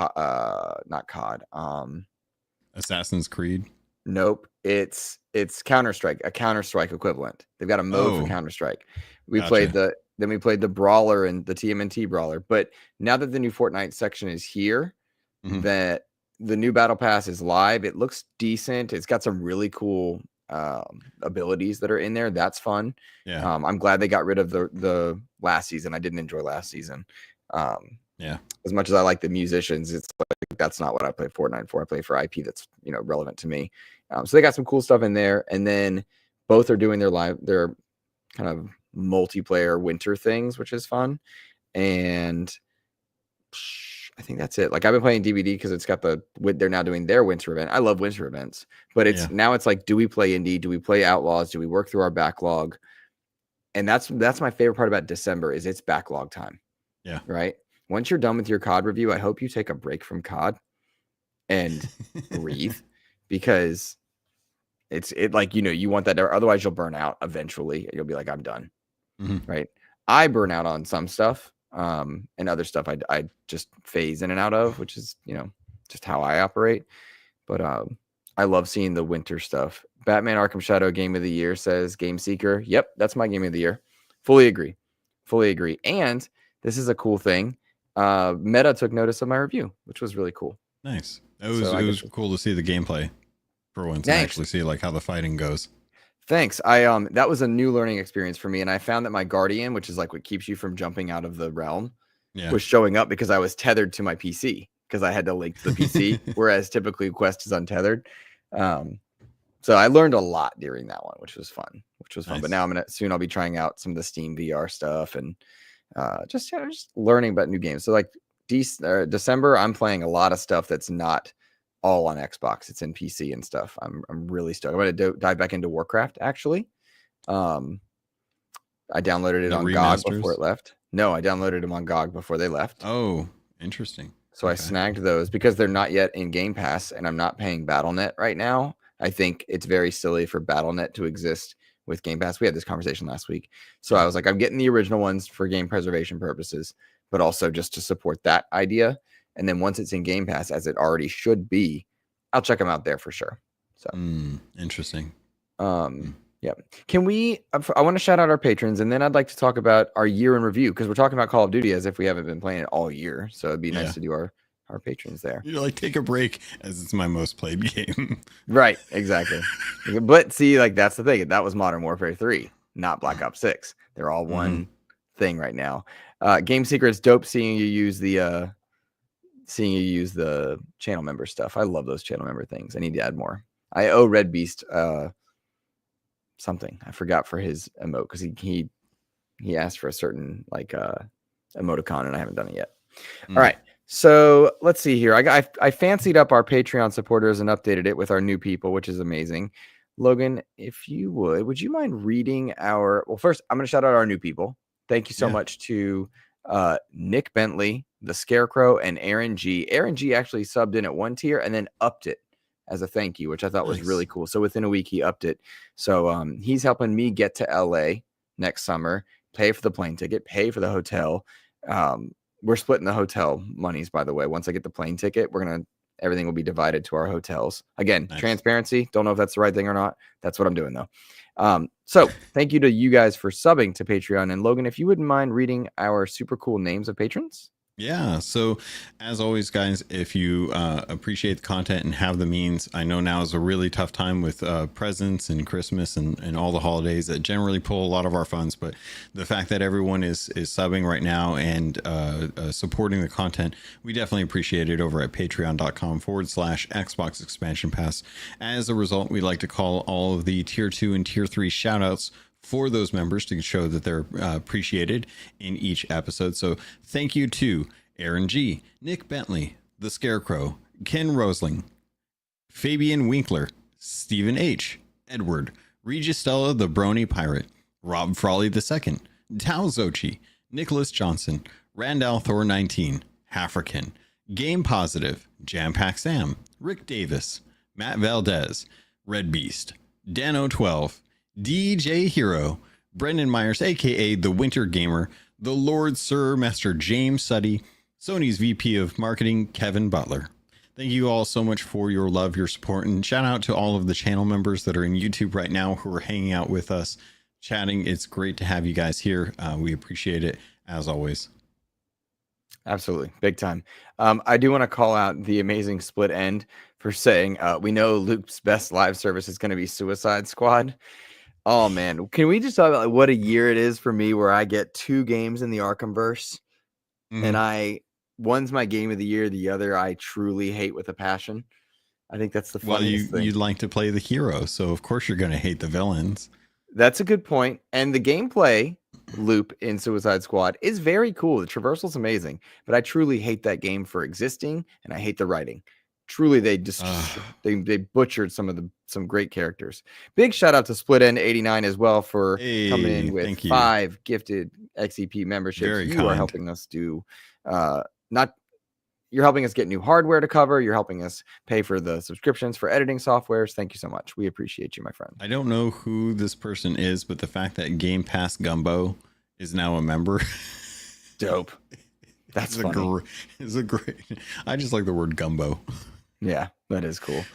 not COD, Assassin's Creed. Nope, it's Counter-Strike, a Counter-Strike equivalent. They've got a mode for Counter-Strike. We played the Brawler and the TMNT Brawler, but now that the new Fortnite section is here, that the new battle pass is live. It looks decent. It's got some really cool abilities that are in there. That's fun. I'm glad they got rid of the last season. I didn't enjoy last season. As much as I like the musicians, it's like that's not what I play Fortnite for. I play for IP that's relevant to me. So they got some cool stuff in there, and then both are doing their kind of multiplayer winter things, which is fun. And I think that's it. Like I've been playing DVD because it's got they're now doing their winter event. I love winter events, but now it's like, do we play indie? Do we play Outlaws? Do we work through our backlog? And that's my favorite part about December is it's backlog time. Yeah. Right. Once you're done with your COD review, I hope you take a break from COD and breathe, because it's like, you want that, or otherwise you'll burn out eventually. You'll be like, I'm done. Right. I burn out on some stuff. And other stuff I just phase in and out of, which is, just how I operate. But I love seeing the winter stuff. Batman Arkham Shadow Game of the Year says Game Seeker. Yep, that's my Game of the Year. Fully agree. And this is a cool thing. Meta took notice of my review, which was really cool. Nice. It was cool to see the gameplay for once and actually see like how the fighting goes. Thanks. That was a new learning experience for me, and I found that my Guardian, which is like what keeps you from jumping out of the realm, was showing up because I was tethered to my PC because I had to link to the PC, whereas typically Quest is untethered. So I learned a lot during that one, which was fun. Nice. But now I'll be trying out some of the Steam VR stuff and just learning about new games. So like December, I'm playing a lot of stuff that's not all on Xbox. It's in PC and stuff. I'm really stoked. I'm going to dive back into Warcraft, actually. I downloaded it on GOG before it left. No, I downloaded them on GOG before they left. Oh, interesting. So I snagged those because they're not yet in Game Pass, and I'm not paying BattleNet right now. I think it's very silly for BattleNet to exist with Game Pass. We had this conversation last week. So I was like, I'm getting the original ones for game preservation purposes, but also just to support that idea. And then once it's in Game Pass, as it already should be, I'll check them out there for sure. So interesting. Yeah. I want to shout out our patrons, and then I'd like to talk about our year in review, because we're talking about Call of Duty as if we haven't been playing it all year. So it'd be nice to do our patrons there. You're like, take a break as it's my most played game. Right. Exactly. But see, like that's the thing. That was Modern Warfare 3, not Black Ops 6. They're all one thing right now. Game Secret's dope seeing you use the channel member stuff. I love those channel member things. I need to add more. I owe Red Beast something. I forgot for his emote because he asked for a certain like emoticon, and I haven't done it yet. All right. So let's see here. I fancied up our Patreon supporters and updated it with our new people, which is amazing. Logan, if you would you mind reading first, I'm going to shout out our new people. Thank you so much to Nick Bentley, the Scarecrow, and Aaron G. Aaron G actually subbed in at 1 tier and then upped it as a thank you, which I thought was really cool. So within a week, he upped it. So he's helping me get to LA next summer, pay for the plane ticket, pay for the hotel. We're splitting the hotel monies, by the way. Once I get the plane ticket, everything will be divided to our hotels. Again, transparency. Don't know if that's the right thing or not. That's what I'm doing though. So thank you to you guys for subbing to Patreon. And Logan, if you wouldn't mind reading our super cool names of patrons. Yeah. So, as always, guys, if you appreciate the content and have the means, I know now is a really tough time with presents and Christmas and all the holidays that generally pull a lot of our funds. But the fact that everyone is subbing right now and supporting the content, we definitely appreciate it over at patreon.com/Xbox Expansion Pass. As a result, we like to call all of the tier 2 and tier 3 shout outs for those members to show that they're appreciated in each episode. So thank you to Aaron G, Nick Bentley, The Scarecrow, Ken Rosling, Fabian Winkler, Stephen H, Edward, Registella the Brony Pirate, Rob Frawley II, Tao Zochi, Nicholas Johnson, Randall Thor 19, African, Game Positive, Jam Pack Sam, Rick Davis, Matt Valdez, Red Beast, Dano 12, DJ Hero, Brendan Myers, aka The Winter Gamer, the Lord Sir Master James Suddy, Sony's VP of Marketing, Kevin Butler. Thank you all so much for your love, your support, and shout out to all of the channel members that are in YouTube right now who are hanging out with us, chatting. It's great to have you guys here. We appreciate it as always. Absolutely. Big time. I do want to call out the amazing Split End for saying, we know Luke's best live service is going to be Suicide Squad. Oh man, can we just talk about like, what a year it is for me where I get 2 games in the Arkhamverse, and one's my game of the year, the other I truly hate with a passion. I think that's the funniest thing. You like to play the hero, so of course you're going to hate the villains. That's a good point. And the gameplay loop in Suicide Squad is very cool. The traversal's amazing, but I truly hate that game for existing, and I hate the writing. Truly, they just they butchered some great characters. Big shout out to Split End 89 as well for coming in with 5 gifted XEP memberships. Very you kind. are helping us do you're helping us get new hardware to cover. You're helping us pay for the subscriptions for editing softwares. Thank you so much. We appreciate you, my friend. I don't know who this person is, but the fact that Game Pass Gumbo is now a member. Dope. That's funny. It's a great. I just like the word gumbo. Yeah, that is cool.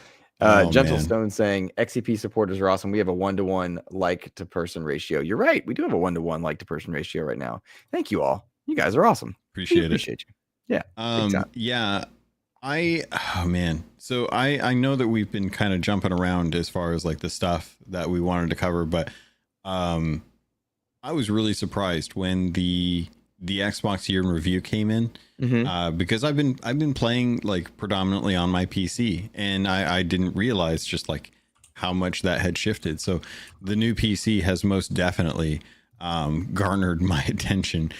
Gentle Stone saying XEP supporters are awesome. We have a 1-to-1 like to person ratio. You're right. We do have a 1-to-1 like to person ratio right now. Thank you all. You guys are awesome. Appreciate you. Yeah. Yeah. Oh man. So I know that we've been kind of jumping around as far as like the stuff that we wanted to cover, but I was really surprised when the Xbox Year in Review came in, because I've been playing like predominantly on my PC, and I didn't realize just like how much that had shifted. So the new PC has most definitely garnered my attention.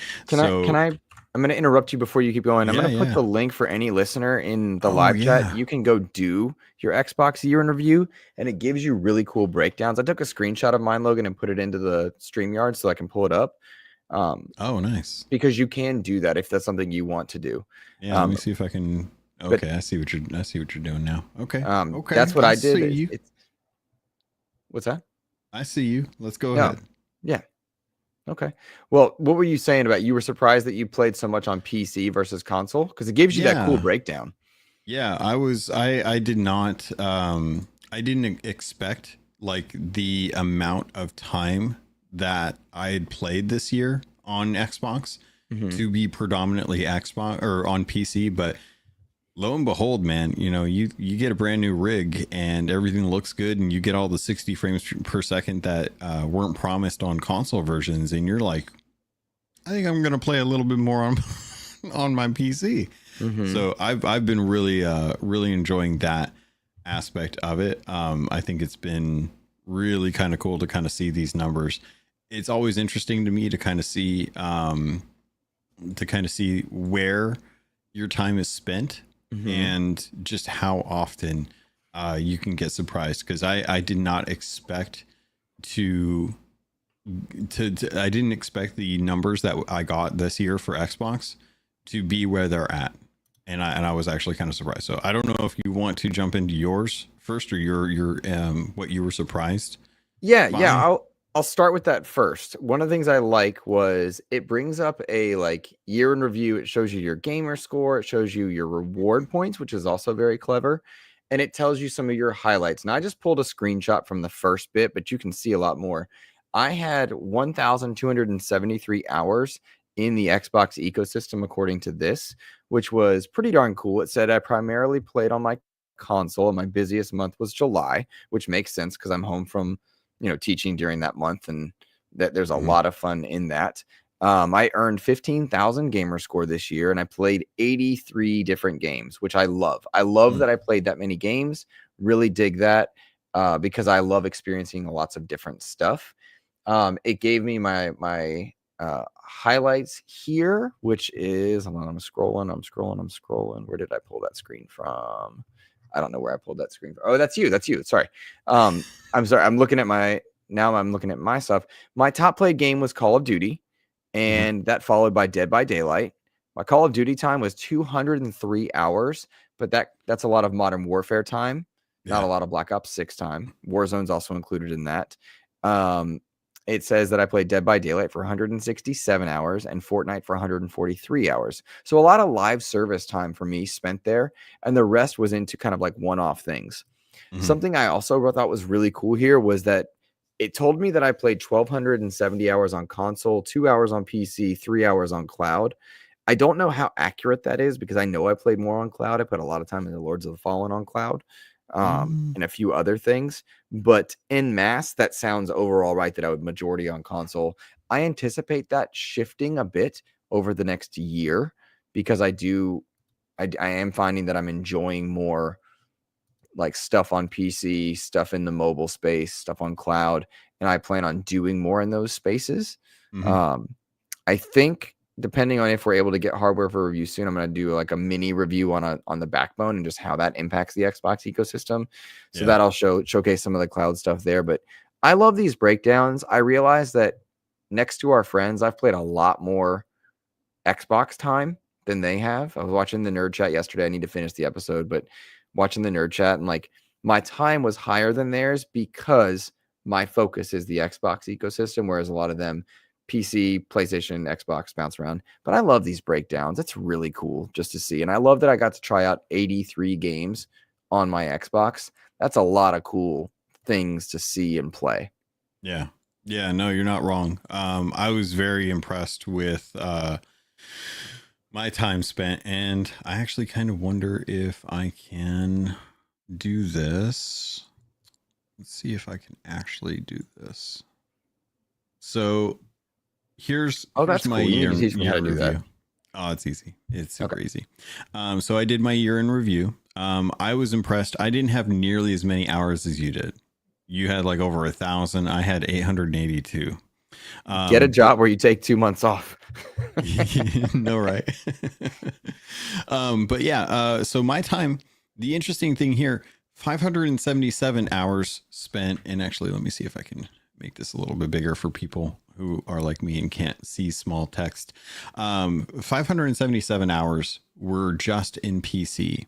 I'm going to interrupt you before you keep going. I'm going to put the link for any listener in the live chat. You can go do your Xbox Year in Review, and it gives you really cool breakdowns. I took a screenshot of mine, Logan, and put it into the StreamYard so I can pull it up. Nice. Because you can do that if that's something you want to do. Yeah, let me see if I can. Okay, I see what you're doing now. Okay. Okay. That's what I did. What's that? I see you. Let's go ahead. Yeah. Okay. Well, what were you saying about you were surprised that you played so much on PC versus console? Because it gives you that cool breakdown. Yeah, I did not I didn't expect like the amount of time that I had played this year on Xbox to be predominantly Xbox or on PC, but lo and behold, man, you get a brand new rig and everything looks good, and you get all the 60 frames per second that weren't promised on console versions, and you're like, I think I'm gonna play a little bit more on on my PC. So I've been really enjoying that aspect of it. I think it's been really kind of cool to kind of see these numbers. It's always interesting to me to kind of see where your time is spent. And just how often you can get surprised, because I did not expect to I didn't expect the numbers that I got this year for Xbox to be where they're at, and I was actually kind of surprised. So I don't know if you want to jump into yours first, or your what you were surprised. Yeah, I'll start with that first. One of the things I like was it brings up a like year in review. It shows you your gamer score. It shows you your reward points, which is also very clever. And it tells you some of your highlights. Now, I just pulled a screenshot from the first bit, but you can see a lot more. I had 1,273 hours in the Xbox ecosystem, according to this, which was pretty darn cool. It said I primarily played on my console, and my busiest month was July, which makes sense because I'm home from, teaching during that month, and that there's a lot of fun in that. I earned 15,000 gamer score this year, and I played 83 different games, which I love. I love that I played that many games. Really dig that because I love experiencing lots of different stuff. It gave me my highlights here, which is, hold on, I'm scrolling. Where did I pull that screen from? I don't know where I pulled that screen from. Oh, that's you. Sorry. I'm sorry. I'm looking at my stuff. My top played game was Call of Duty, and that followed by Dead by Daylight. My Call of Duty time was 203 hours, but that's a lot of Modern Warfare time, not a lot of Black Ops 6 time. Warzone's also included in that. It says that I played Dead by Daylight for 167 hours and Fortnite for 143 hours. So a lot of live service time for me spent there, and the rest was into kind of like one-off things. Something I also thought was really cool here was that it told me that I played 1,270 hours on console, 2 hours on PC, 3 hours on cloud. I don't know how accurate that is because I know I played more on cloud. I put a lot of time in the Lords of the Fallen on cloud. And a few other things, but en masse, that sounds overall right that I would majority on console. I anticipate that shifting a bit over the next year because I am finding that I'm enjoying more like stuff on PC, stuff in the mobile space, stuff on cloud, and I plan on doing more in those spaces. I think depending on if we're able to get hardware for review soon, I'm going to do like a mini review on the backbone and just how that impacts the Xbox ecosystem. So that'll showcase some of the cloud stuff there. But I love these breakdowns. I realize that next to our friends, I've played a lot more Xbox time than they have. I was watching the nerd chat yesterday. I need to finish the episode, but watching the nerd chat, and like my time was higher than theirs because my focus is the Xbox ecosystem, whereas a lot of them PC, PlayStation, Xbox bounce around. But I love these breakdowns. It's really cool just to see. And I love that I got to try out 83 games on my Xbox. That's a lot of cool things to see and play. Yeah. Yeah, no, you're not wrong. I was very impressed with my time spent, and I actually kind of wonder if I can do this. Let's see if I can actually do this. So here's that's my cool. year, teach me how to do review. that. Oh, it's easy. It's super easy. So I did my year in review. I was impressed. I didn't have nearly as many hours as you did. You had like over 1,000. I had 882. Get a job where you take 2 months off. No, right. But yeah, so my time, the interesting thing here, 577 hours spent. And actually, let me see if I can make this a little bit bigger for people who are like me and can't see small text. 577 hours were just in PC,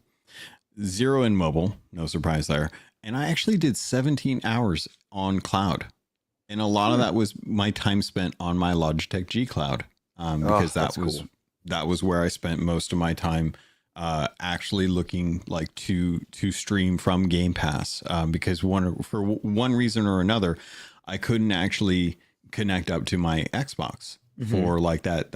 0 in mobile. No surprise there. And I actually did 17 hours on cloud. And a lot of that was my time spent on my Logitech G Cloud, because that was where I spent most of my time actually looking like to stream from Game Pass, because for one reason or another, I couldn't actually connect up to my Xbox for like that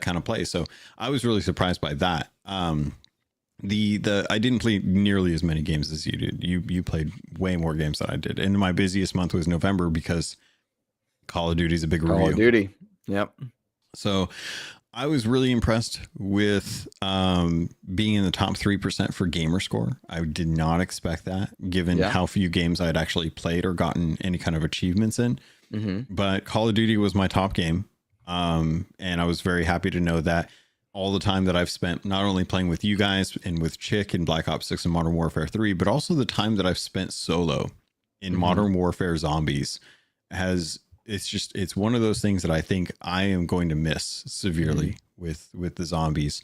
kind of play. So I was really surprised by that. I didn't play nearly as many games as you did. You played way more games than I did. And my busiest month was November because Call of Duty is a big review. Call of Duty. Yep. So I was really impressed with being in the top 3% for gamer score. I did not expect that given how few games I'd actually played or gotten any kind of achievements in. But Call of Duty was my top game. And I was very happy to know that all the time that I've spent not only playing with you guys and with Chick in Black Ops 6 and Modern Warfare 3, but also the time that I've spent solo in Modern Warfare Zombies it's one of those things that I think I am going to miss severely with the zombies.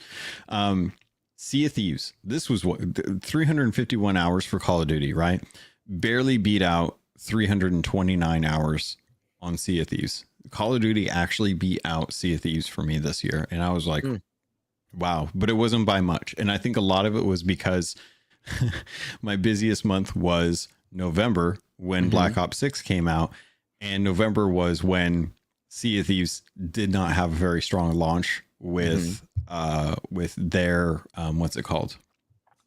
Sea of Thieves. This was 351 hours for Call of Duty, right? Barely beat out 329 hours on Sea of Thieves. Call of Duty actually beat out Sea of Thieves for me this year. And I was like, wow, but it wasn't by much. And I think a lot of it was because my busiest month was November when Black Ops 6 came out. And November was when Sea of Thieves did not have a very strong launch with their what's it called?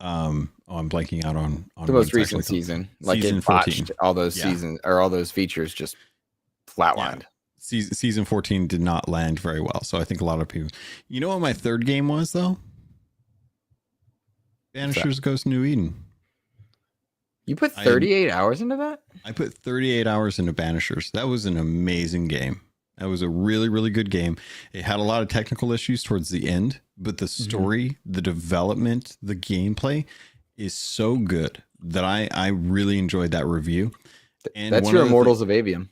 I'm blanking out on the most recent season. Like season it botched 14. all those seasons or all those features just flatlined. Yeah. Season 14 did not land very well. So I think a lot of people. You know what my third game was though? Banishers Ghost New Eden. You put 38 hours into that? I put 38 hours into Banishers. That was an amazing game. That was a really, really good game. It had a lot of technical issues towards the end, but the story, the development, the gameplay is so good that I really enjoyed that review. And that's your Immortals of Avium.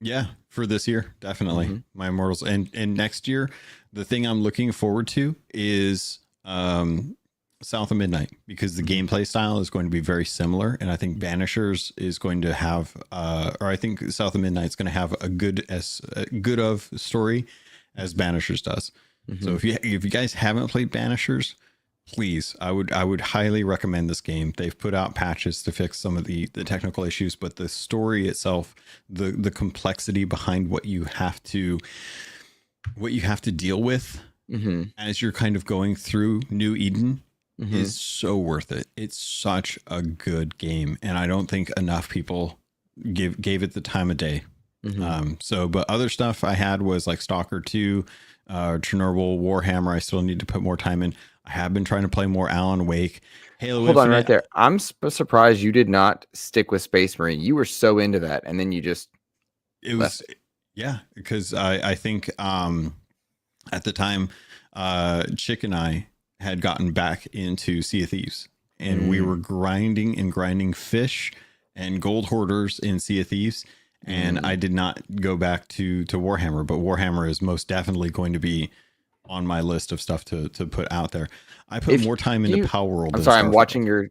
Yeah, for this year, definitely. My Immortals. And next year, the thing I'm looking forward to is South of Midnight, because the gameplay style is going to be very similar, and I think Banishers is going to have or I think South of Midnight is going to have a good of story as Banishers does. So if you guys haven't played Banishers, please, I would highly recommend this game. They've put out patches to fix some of the technical issues, but the story itself, the complexity behind what you have to deal with as you're kind of going through New Eden is so worth it. It's such a good game, and I don't think enough people gave it the time of day. But other stuff I had was like Stalker 2, Chernobyl, Warhammer. I still need to put more time in. I have been trying to play more Alan Wake. Halo Hold Infinite. on right there. I'm surprised you did not stick with Space Marine. You were so into that, and then you just because I think at the time Chick and I had gotten back into Sea of Thieves, and we were grinding fish and gold hoarders in Sea of Thieves, and I did not go back to Warhammer, but Warhammer is most definitely going to be on my list of stuff to put out there. I put more time into Power World. I'm sorry, I'm watching your.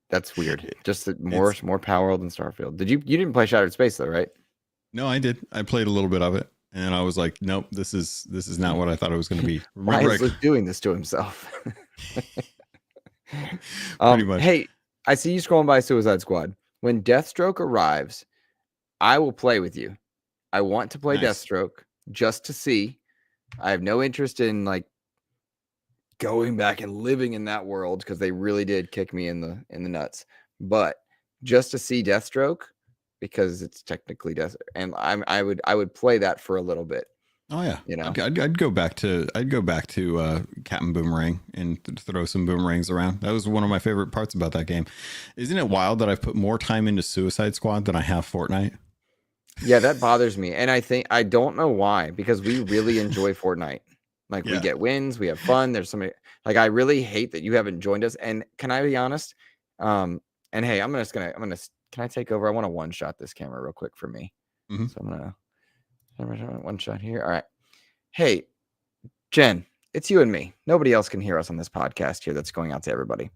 That's weird. Just more Power World than Starfield. You didn't play Shattered Space though, right? No, I did. I played a little bit of it, and I was like, nope, this is not what I thought it was going to be. Why is Luke doing this to himself? Pretty much. Hey, I see you scrolling by Suicide Squad. When Deathstroke arrives, I will play with you. I want to play Deathstroke just to see. I have no interest in like going back and living in that world because they really did kick me in the nuts. But just to see Deathstroke, because it's technically death, and I would play that for a little bit. Oh yeah, you know, I'd go back to Captain Boomerang and throw some boomerangs around. That was one of my favorite parts about that game. Isn't it wild that I've put more time into Suicide Squad than I have Fortnite? Yeah, that bothers me, and I don't know why, because we really enjoy Fortnite. Like we get wins, we have fun. There's somebody like I really hate that you haven't joined us. And can I be honest? And hey, I'm gonna. Can I take over? I want to one shot this camera real quick for me. So I'm gonna one shot here. All right. Hey, Jen, it's you and me. Nobody else can hear us on this podcast here. That's going out to everybody.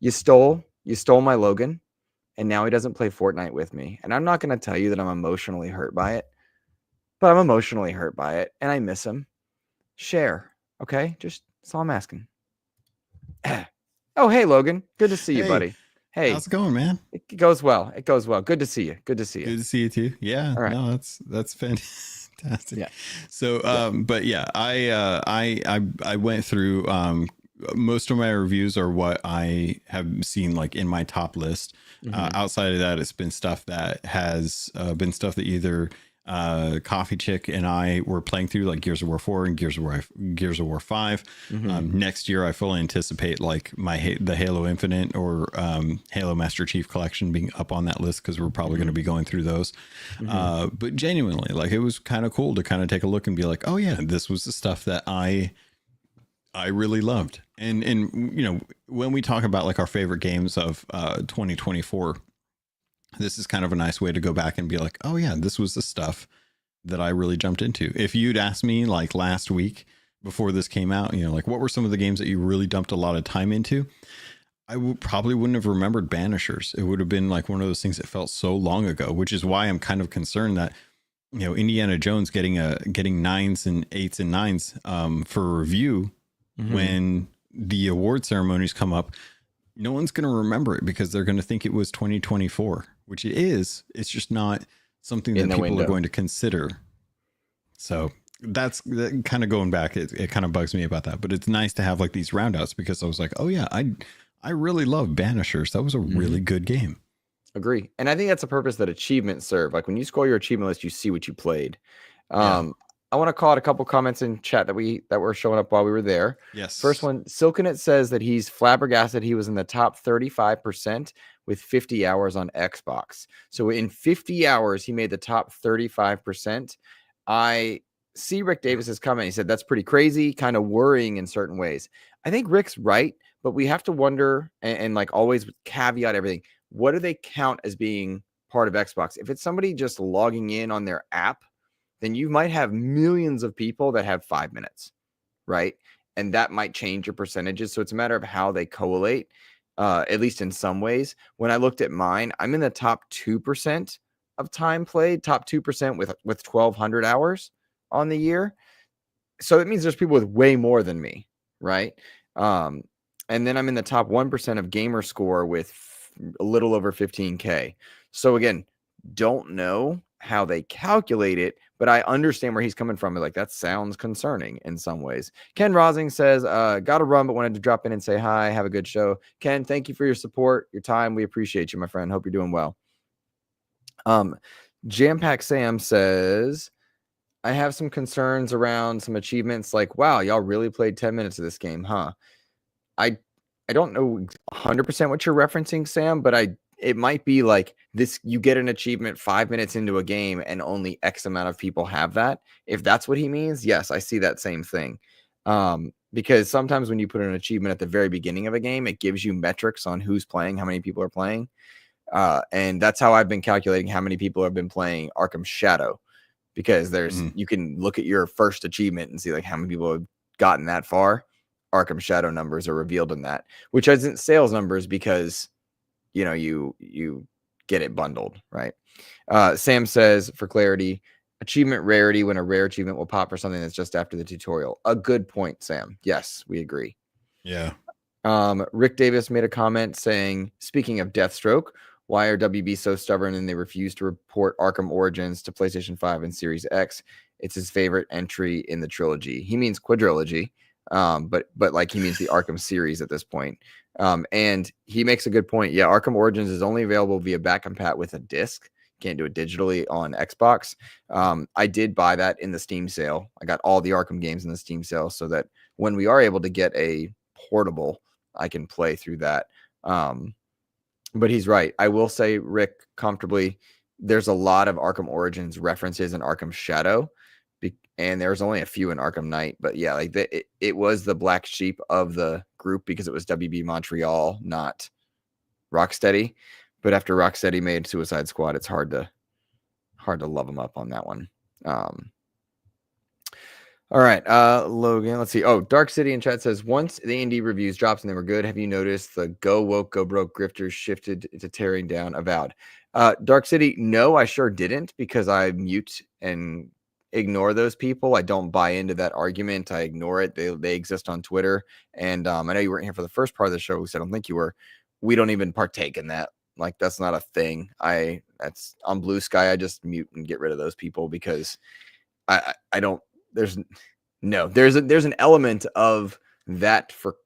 You stole my Logan, and now he doesn't play Fortnite with me. And I'm not going to tell you that I'm emotionally hurt by it, but I'm emotionally hurt by it, and I miss him. Share, okay? Just that's all I'm asking. Oh, hey, Logan. Good to see you, buddy. Hey, how's it going, man? It goes well. It goes well. Good to see you. Good to see you. Good to see you too. Yeah. All right. No, that's fantastic. Yeah. So, but yeah, I went through. Most of my reviews are what I have seen like in my top list. Outside of that, it's been stuff that has been stuff that either Coffee Chick and I were playing through, like Gears of War 4 and Gears of War 5. Next year, I fully anticipate like the Halo Infinite or Halo Master Chief Collection being up on that list, because we're probably going to be going through those. But genuinely, like, it was kind of cool to kind of take a look and be like, oh yeah, this was the stuff that I really loved. And you know, when we talk about like our favorite games of 2024, this is kind of a nice way to go back and be like, oh yeah, this was the stuff that I really jumped into. If you'd asked me like last week before this came out, you know, like what were some of the games that you really dumped a lot of time into, I probably wouldn't have remembered Banishers. It would have been like one of those things that felt so long ago, which is why I'm kind of concerned that, you know, Indiana Jones getting 9s and 8s and 9s for review when the award ceremonies come up. No one's going to remember it because they're going to think it was 2024, which it is. It's just not something that people are going to consider. So that's kind of going back. It kind of bugs me about that, but it's nice to have like these roundouts because I was like, oh yeah, I really love Banishers. That was a really good game. Agree. And I think that's the purpose that achievements serve. Like when you scroll your achievement list, you see what you played. I want to call out a couple comments in chat that were showing up while we were there. Yes. First one, Silkenet says that he's flabbergasted he was in the top 35% with 50 hours on Xbox. So in 50 hours, he made the top 35%. I see Rick Davis's comment. He said that's pretty crazy, kind of worrying in certain ways. I think Rick's right, but we have to wonder and like always caveat everything. What do they count as being part of Xbox? If it's somebody just logging in on their app, then you might have millions of people that have 5 minutes, right? And that might change your percentages. So it's a matter of how they collate, at least in some ways. When I looked at mine, I'm in the top 2% of time played, top 2% with 1,200 hours on the year. So it means there's people with way more than me, right? And then I'm in the top 1% of gamer score with a little over 15K. So again, don't know how they calculate it, but I understand where he's coming from. Like, that sounds concerning in some ways. Ken Rosing says, got to run, but wanted to drop in and say hi. Have a good show. Ken, thank you for your support, your time. We appreciate you, my friend. Hope you're doing well. Jam Pack Sam says, I have some concerns around some achievements. Like, wow, y'all really played 10 minutes of this game, huh? I don't know 100% what you're referencing, Sam, but it might be like this. You get an achievement 5 minutes into a game and only X amount of people have that. If that's what he means, yes, I see that same thing. Because sometimes when you put an achievement at the very beginning of a game, it gives you metrics on who's playing, how many people are playing. And that's how I've been calculating how many people have been playing Arkham Shadow, because you can look at your first achievement and see like how many people have gotten that far. Arkham Shadow numbers are revealed in that, which isn't sales numbers because, you know, you get it bundled, right? Sam says, for clarity, achievement rarity, when a rare achievement will pop for something that's just after the tutorial. A good point, Sam. Yes, we agree. Yeah. Rick Davis made a comment saying, speaking of Deathstroke, why are WB so stubborn and they refuse to report Arkham Origins to PlayStation 5 and Series X? It's his favorite entry in the trilogy. He means quadrilogy. But like he means the Arkham series at this point. And he makes a good point. Yeah, Arkham Origins is only available via back compat with a disc. Can't do it digitally on Xbox. I did buy that in the Steam sale. I got all the Arkham games in the Steam sale so that when we are able to get a portable, I can play through that. But he's right. I will say, Rick, comfortably, there's a lot of Arkham Origins references in Arkham Shadow. And there's only a few in Arkham Knight, but yeah, like it was the black sheep of the group because it was WB Montreal, not Rocksteady. But after Rocksteady made Suicide Squad, it's hard to love them up on that one. All right, Logan, let's see. Oh, Dark City in chat says, once the indie reviews drops and they were good, have you noticed the go woke, go broke grifters shifted to tearing down Avowed? Dark City, no, I sure didn't, because I mute and ignore those people. I don't buy into that argument. I ignore it. They exist on Twitter. And I know you weren't here for the first part of the show. I don't think you were. We don't even partake in that. Like, that's not a thing. That's on Blue Sky. I just mute and get rid of those people because I don't, there's an element of that for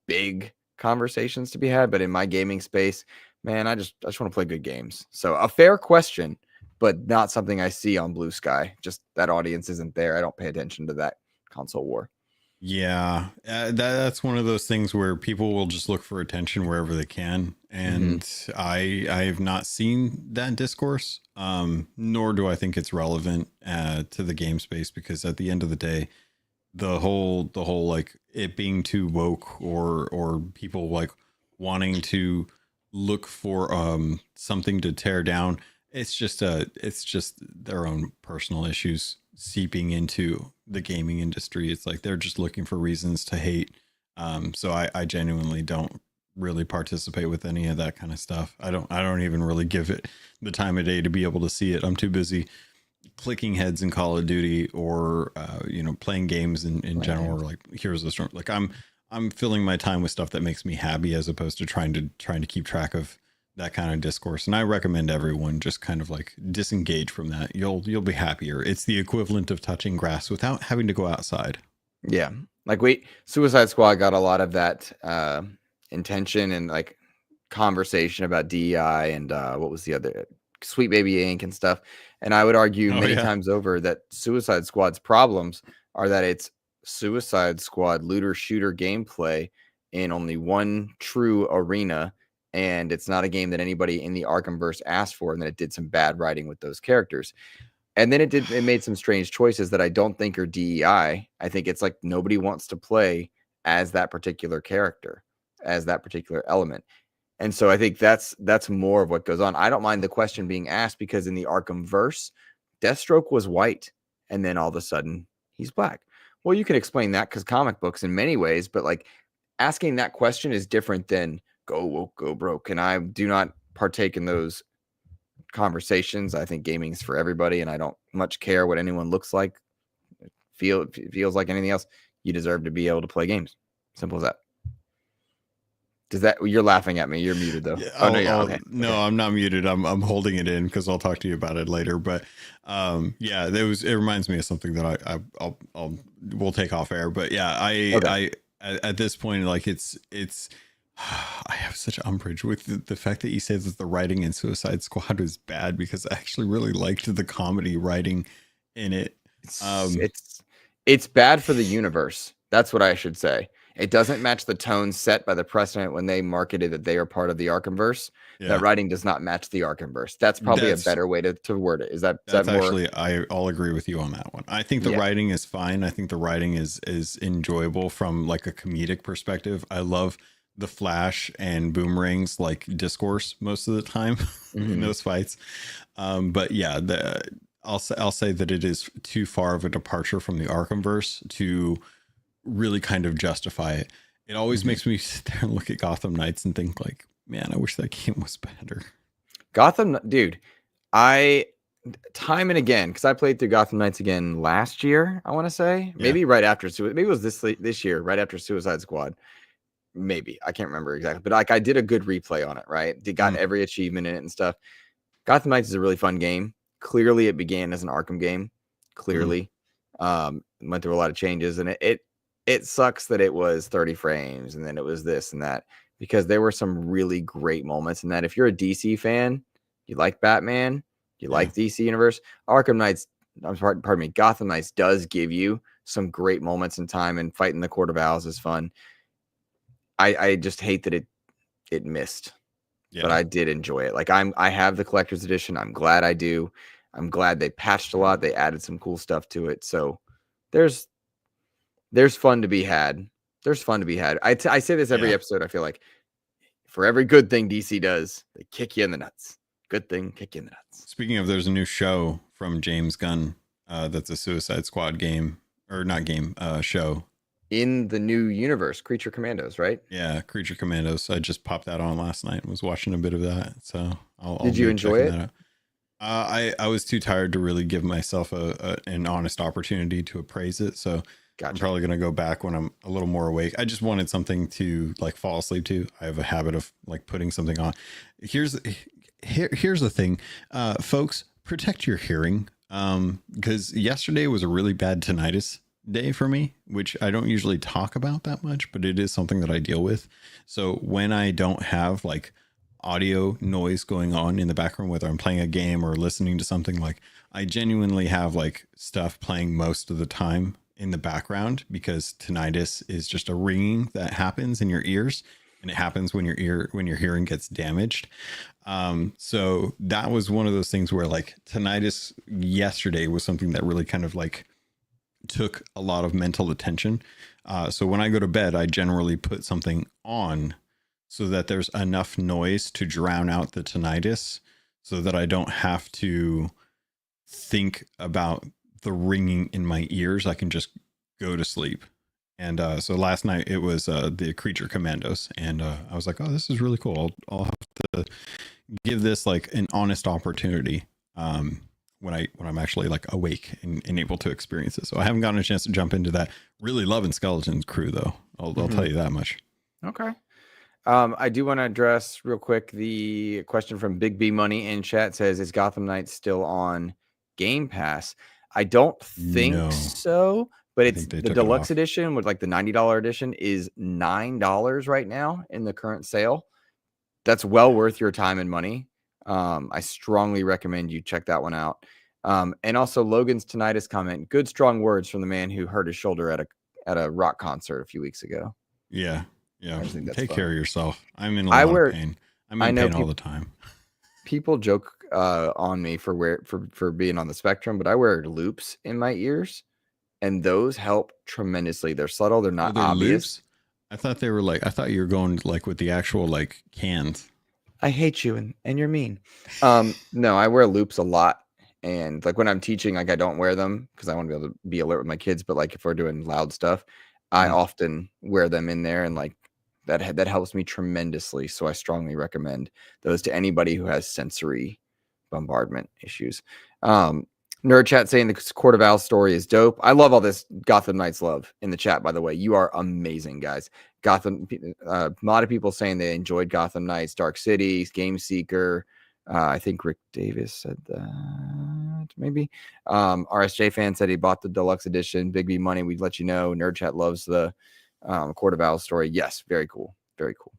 big conversations to be had. But in my gaming space, man, I just want to play good games. So a fair question, but not something I see on Blue Sky. Just that audience isn't there. I don't pay attention to that console war. Yeah, that's one of those things where people will just look for attention wherever they can. And I have not seen that discourse, nor do I think it's relevant to the game space, because at the end of the day, the whole like it being too woke or people like wanting to look for something to tear down. It's just their own personal issues seeping into the gaming industry. It's like they're just looking for reasons to hate. So I genuinely don't really participate with any of that kind of stuff. I don't even really give it the time of day to be able to see it. I'm too busy clicking heads in Call of Duty or playing games in general, or like Heroes of the Storm. Like I'm filling my time with stuff that makes me happy, as opposed to trying to keep track of that kind of discourse. And I recommend everyone just kind of like disengage from that. You'll be happier. It's the equivalent of touching grass without having to go outside. Yeah. Like Suicide Squad got a lot of that intention and like conversation about DEI and what was the other Sweet Baby Inc. and stuff. And I would argue many times over that Suicide Squad's problems are that it's Suicide Squad looter shooter gameplay in only one true arena. And it's not a game that anybody in the Arkhamverse asked for, and then it did some bad writing with those characters. And then it made some strange choices that I don't think are DEI. I think it's like nobody wants to play as that particular character, as that particular element. And so I think that's more of what goes on. I don't mind the question being asked because in the Arkhamverse, Deathstroke was white, and then all of a sudden he's black. Well, you can explain that because comic books in many ways, but like asking that question is different than go woke, go broke. And I do not partake in those conversations. I think gaming's for everybody, and I don't much care what anyone looks like, feels like, anything else. You deserve to be able to play games. Simple as that. Does that? You're laughing at me. You're muted though. Yeah, okay. I'm not muted. I'm holding it in because I'll talk to you about it later. But yeah, it reminds me of something that we'll take off air. But yeah, I at this point, like it's I have such umbrage with the fact that you say that the writing in Suicide Squad was bad, because I actually really liked the comedy writing in it. It's bad for the universe. That's what I should say. It doesn't match the tone set by the precedent when they marketed that they are part of the Arkhamverse. Yeah. That writing does not match the Arkhamverse. That's probably a better way to word it. Is that more? Actually, I'll agree with you on that one. I think the writing is fine. I think the writing is enjoyable from like a comedic perspective. I love the Flash and Boomerang's like discourse most of the time in those fights. But yeah, I'll say that it is too far of a departure from the Arkhamverse to really kind of justify it. It always makes me sit there and look at Gotham Knights and think like, man, I wish that game was better. Gotham, dude, time and again, because I played through Gotham Knights again last year, I want to say, maybe right after, maybe it was this year, right after Suicide Squad. Maybe, I can't remember exactly, but like I did a good replay on it, right? Got every achievement in it and stuff. Gotham Knights is a really fun game. Clearly it began as an Arkham game. Clearly. Went through a lot of changes, and it sucks that it was 30 frames and then it was this and that, because there were some really great moments in that. If you're a DC fan, you like Batman, you like DC Universe, Arkham Knights, pardon me, Gotham Knights does give you some great moments in time, and fighting the Court of Owls is fun. I just hate that it missed, but I did enjoy it. Like I have the collector's edition. I'm glad I do. I'm glad they patched a lot. They added some cool stuff to it. So there's fun to be had. There's fun to be had. I say this every episode. I feel like for every good thing DC does, they kick you in the nuts. Good thing, kick you in the nuts. Speaking of, there's a new show from James Gunn that's a Suicide Squad game, or not game, show. In the new universe, Creature Commandos, right? Yeah, Creature Commandos. I just popped that on last night and was watching a bit of that. So Did you enjoy it? I was too tired to really give myself an honest opportunity to appraise it. So I'm probably going to go back when I'm a little more awake. I just wanted something to like fall asleep to. I have a habit of like putting something on. Here's the thing, folks, protect your hearing. Because yesterday was a really bad tinnitus day for me, which I don't usually talk about that much, but it is something that I deal with. So when I don't have like audio noise going on in the background, whether I'm playing a game or listening to something, like I genuinely have like stuff playing most of the time in the background, because tinnitus is just a ringing that happens in your ears, and it happens when your hearing gets damaged. So that was one of those things where like tinnitus yesterday was something that really kind of like took a lot of mental attention. So when I go to bed, I generally put something on so that there's enough noise to drown out the tinnitus, so that I don't have to think about the ringing in my ears. I can just go to sleep. And so last night it was the Creature Commandos, and I was like, oh, this is really cool. I'll have to give this like an honest opportunity when I'm actually like awake and able to experience it. So I haven't gotten a chance to jump into that. Really loving Skeleton Crew though. I'll tell you that much. Okay. I do want to address real quick the question from Big B Money in chat. Says, is Gotham Knights still on Game Pass? I don't think so, but it's the deluxe edition with like the $90 edition is $9 right now in the current sale. That's well worth your time and money. I strongly recommend you check that one out. And also Logan's tinnitus comment, good strong words from the man who hurt his shoulder at a rock concert a few weeks ago. Yeah. Take care of yourself. I'm in a lot of pain. I'm in pain all the time. People joke on me for being on the spectrum, but I wear loops in my ears, and those help tremendously. They're subtle. They're not obvious. Loops? I thought you were going like with the actual like cans. I hate you and you're mean. No, I wear loops a lot. And like when I'm teaching, like I don't wear them because I want to be able to be alert with my kids. But like if we're doing loud stuff, I often wear them in there, and like that helps me tremendously. So I strongly recommend those to anybody who has sensory bombardment issues. Nerd chat saying the Court of Owls story is dope. I love all this Gotham Knights love in the chat, by the way. You are amazing, guys. A lot of people saying they enjoyed Gotham Knights, Dark City, Game Seeker. I think Rick Davis said that, maybe. RSJ fan said he bought the deluxe edition. Big B Money, we'd let you know. Nerd chat loves the Court of Owls story. Yes, very cool. Very cool.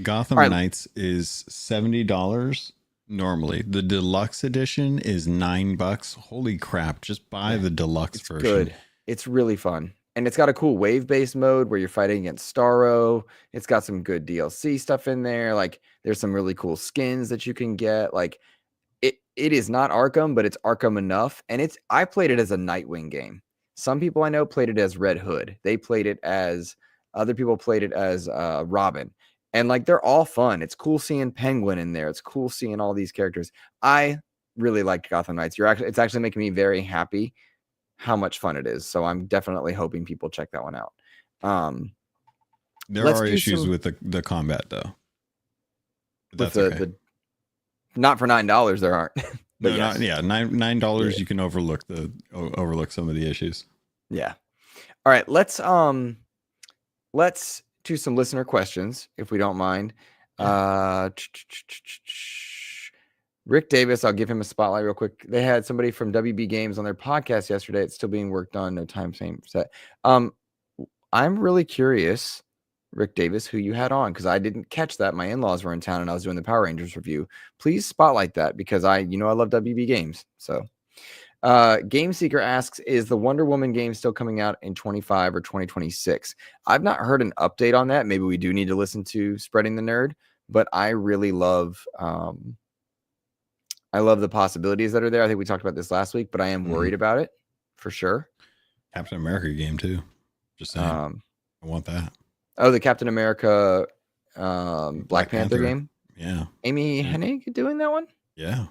Gotham Knights is $70 normally. The deluxe edition is $9. Holy crap. Just buy the deluxe version. Good. It's really fun. And it's got a cool wave-based mode where you're fighting against Starro. It's got some good DLC stuff in there. Like there's some really cool skins that you can get. Like it is not Arkham, but it's Arkham enough. And I played it as a Nightwing game. Some people I know played it as Red Hood. Other people played it as Robin. And like they're all fun. It's cool seeing Penguin in there. It's cool seeing all these characters. I really liked Gotham Knights. It's actually making me very happy how much fun it is. So I'm definitely hoping people check that one out. There are issues with the combat though. That's okay. Not for $9 there aren't. But no, yes. $9 you can overlook some of the issues. Yeah. All right, let's do some listener questions if we don't mind. Rick Davis, I'll give him a spotlight real quick. They had somebody from WB Games on their podcast yesterday. It's still being worked on. No time frame set. I'm really curious, Rick Davis, who you had on, because I didn't catch that. My in-laws were in town and I was doing the Power Rangers review. Please spotlight that because I love WB Games. So Game Seeker asks, is the Wonder Woman game still coming out in 25 or 2026? I've not heard an update on that. Maybe we do need to listen to Spreading the Nerd, but I really love the possibilities that are there. I think we talked about this last week, but I am worried about it for sure. Captain America game too. Just saying. I want that. Oh, the Captain America Black Panther game? Yeah. Amy Hennig doing that one? Yeah.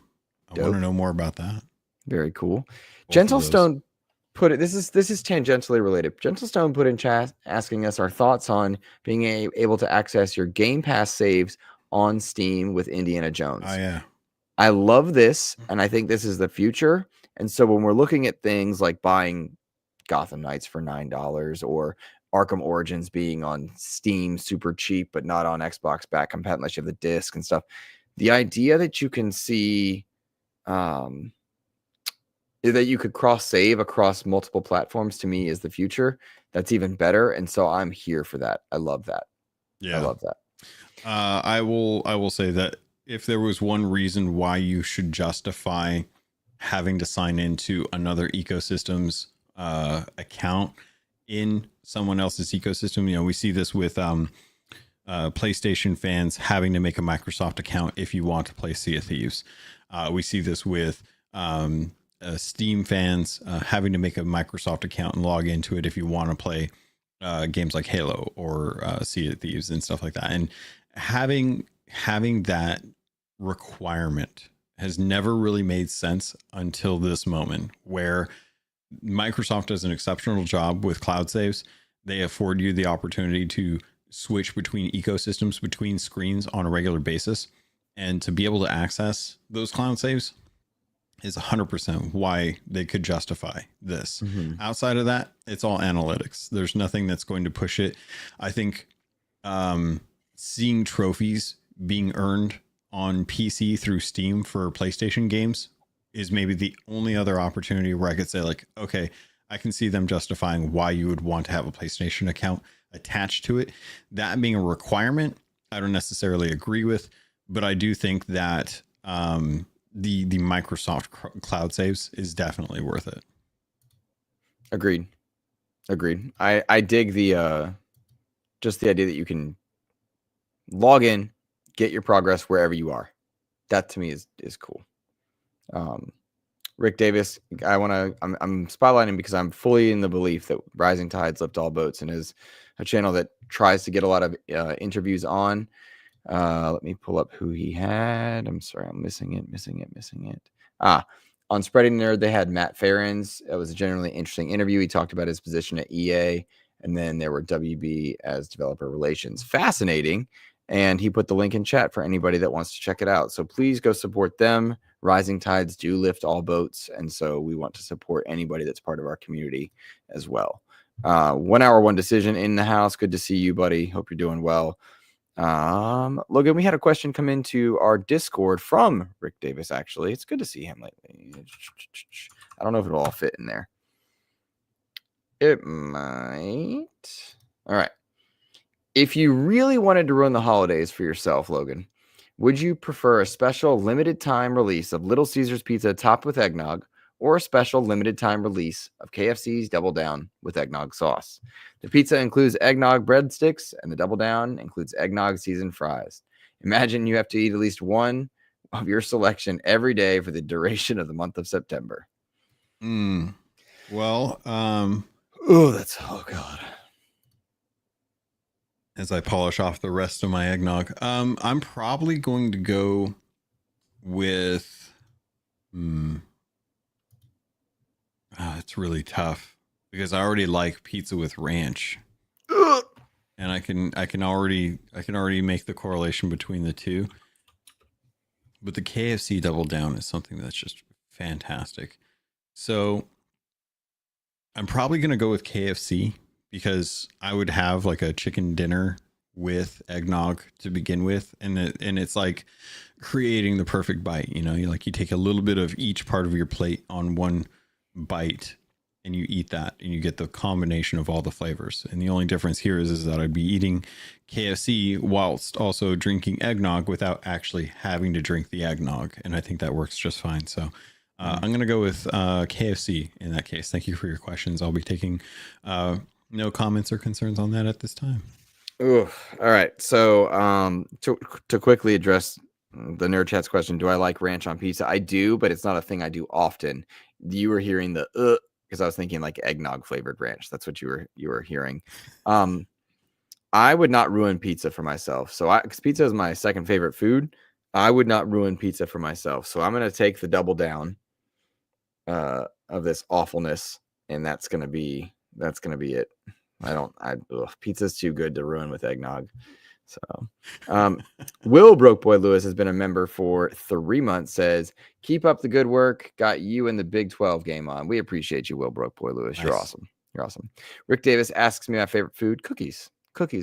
I want to know more about that. Very cool. Gentlestone put it. This is tangentially related. Gentlestone put in chat asking us our thoughts on being able to access your Game Pass saves on Steam with Indiana Jones. Oh yeah. I love this, and I think this is the future. And so when we're looking at things like buying Gotham Knights for $9 or Arkham Origins being on Steam super cheap, but not on Xbox back compatible unless you have the disc and stuff, the idea that you can see that you could cross save across multiple platforms to me is the future. That's even better. And so I'm here for that. I love that. Yeah. I love that. I will say that if there was one reason why you should justify having to sign into another ecosystem's account in someone else's ecosystem, we see this with PlayStation fans having to make a Microsoft account if you want to play Sea of Thieves. We see this with Steam fans having to make a Microsoft account and log into it if you want to play games like Halo or Sea of Thieves and stuff like that. And having that requirement has never really made sense until this moment, where Microsoft does an exceptional job with cloud saves. They afford you the opportunity to switch between ecosystems, between screens on a regular basis, and to be able to access those cloud saves is 100% why they could justify this. Mm-hmm. Outside of that, it's all analytics. There's nothing that's going to push it. I think seeing trophies being earned on PC through Steam for PlayStation games is maybe the only other opportunity where I could say like, okay, I can see them justifying why you would want to have a PlayStation account attached to it. That being a requirement, I don't necessarily agree with, but I do think that the Microsoft cloud saves is definitely worth it. Agreed. I dig the just the idea that you can log in, get your progress wherever you are. That to me is cool. Rick Davis, I'm spotlighting because I'm fully in the belief that Rising Tides lift all boats and is a channel that tries to get a lot of interviews on. Let me pull up who he had. I'm sorry, I'm missing it. On Spreading Nerd, they had Matt Ferrens. It was a generally interesting interview. He talked about his position at EA, and then there were WB as developer relations. Fascinating. And he put the link in chat for anybody that wants to check it out. So please go support them. Rising tides do lift all boats. And so we want to support anybody that's part of our community as well. 1 hour, one decision in the house. Good to see you, buddy. Hope you're doing well. Logan, we had a question come into our Discord from Rick Davis, actually. It's good to see him lately. I don't know if it'll all fit in there. It might. All right. If you really wanted to ruin the holidays for yourself, Logan, would you prefer a special limited time release of Little Caesars pizza topped with eggnog, or a special limited time release of KFC's Double Down with eggnog sauce? The pizza includes eggnog breadsticks, and the Double Down includes eggnog seasoned fries. Imagine you have to eat at least one of your selection every day for the duration of the month of September. Well, oh God. As I polish off the rest of my eggnog, I'm probably going to go with. It's really tough because I already like pizza with ranch, and I can already make the correlation between the two. But the KFC Double Down is something that's just fantastic. So I'm probably going to go with KFC because I would have like a chicken dinner with eggnog to begin with. And it's like creating the perfect bite. You know, you take a little bit of each part of your plate on one bite and you eat that and you get the combination of all the flavors. And the only difference here is that I'd be eating KFC whilst also drinking eggnog without actually having to drink the eggnog. And I think that works just fine. So I'm going to go with KFC in that case. Thank you for your questions. I'll be taking no comments or concerns on that at this time. Ooh, all right. So to quickly address the Nerd Chat's question, do I like ranch on pizza? I do, but it's not a thing I do often. You were hearing the because I was thinking like eggnog flavored ranch. That's what you were hearing. I would not ruin pizza for myself. So because pizza is my second favorite food, I would not ruin pizza for myself. So I'm going to take the Double Down of this awfulness, and that's gonna be it. Pizza's too good to ruin with eggnog. So Will Broke Boy Lewis has been a member for 3 months, says keep up the good work, got you in the Big 12 game on. We appreciate you, Will Broke Boy Lewis. Nice. You're awesome. Rick Davis asks me my favorite food. Cookies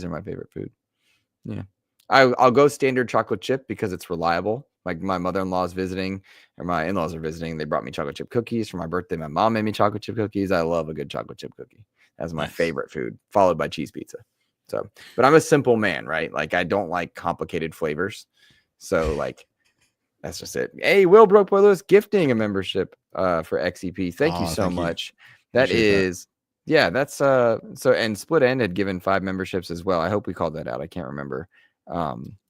are my favorite food. Yeah, I'll go standard chocolate chip because it's reliable. Like my mother-in-law is visiting, or my in-laws are visiting. They brought me chocolate chip cookies for my birthday. My mom made me chocolate chip cookies. I love a good chocolate chip cookie. That's my favorite food, followed by cheese pizza. So, but I'm a simple man, right? Like I don't like complicated flavors. So like, that's just it. Hey, Will Broke Boy Lewis gifting a membership for XEP. Thank you so much. That is, yeah, that's so, and Split End had given 5 memberships as well. I hope we called that out. I can't remember.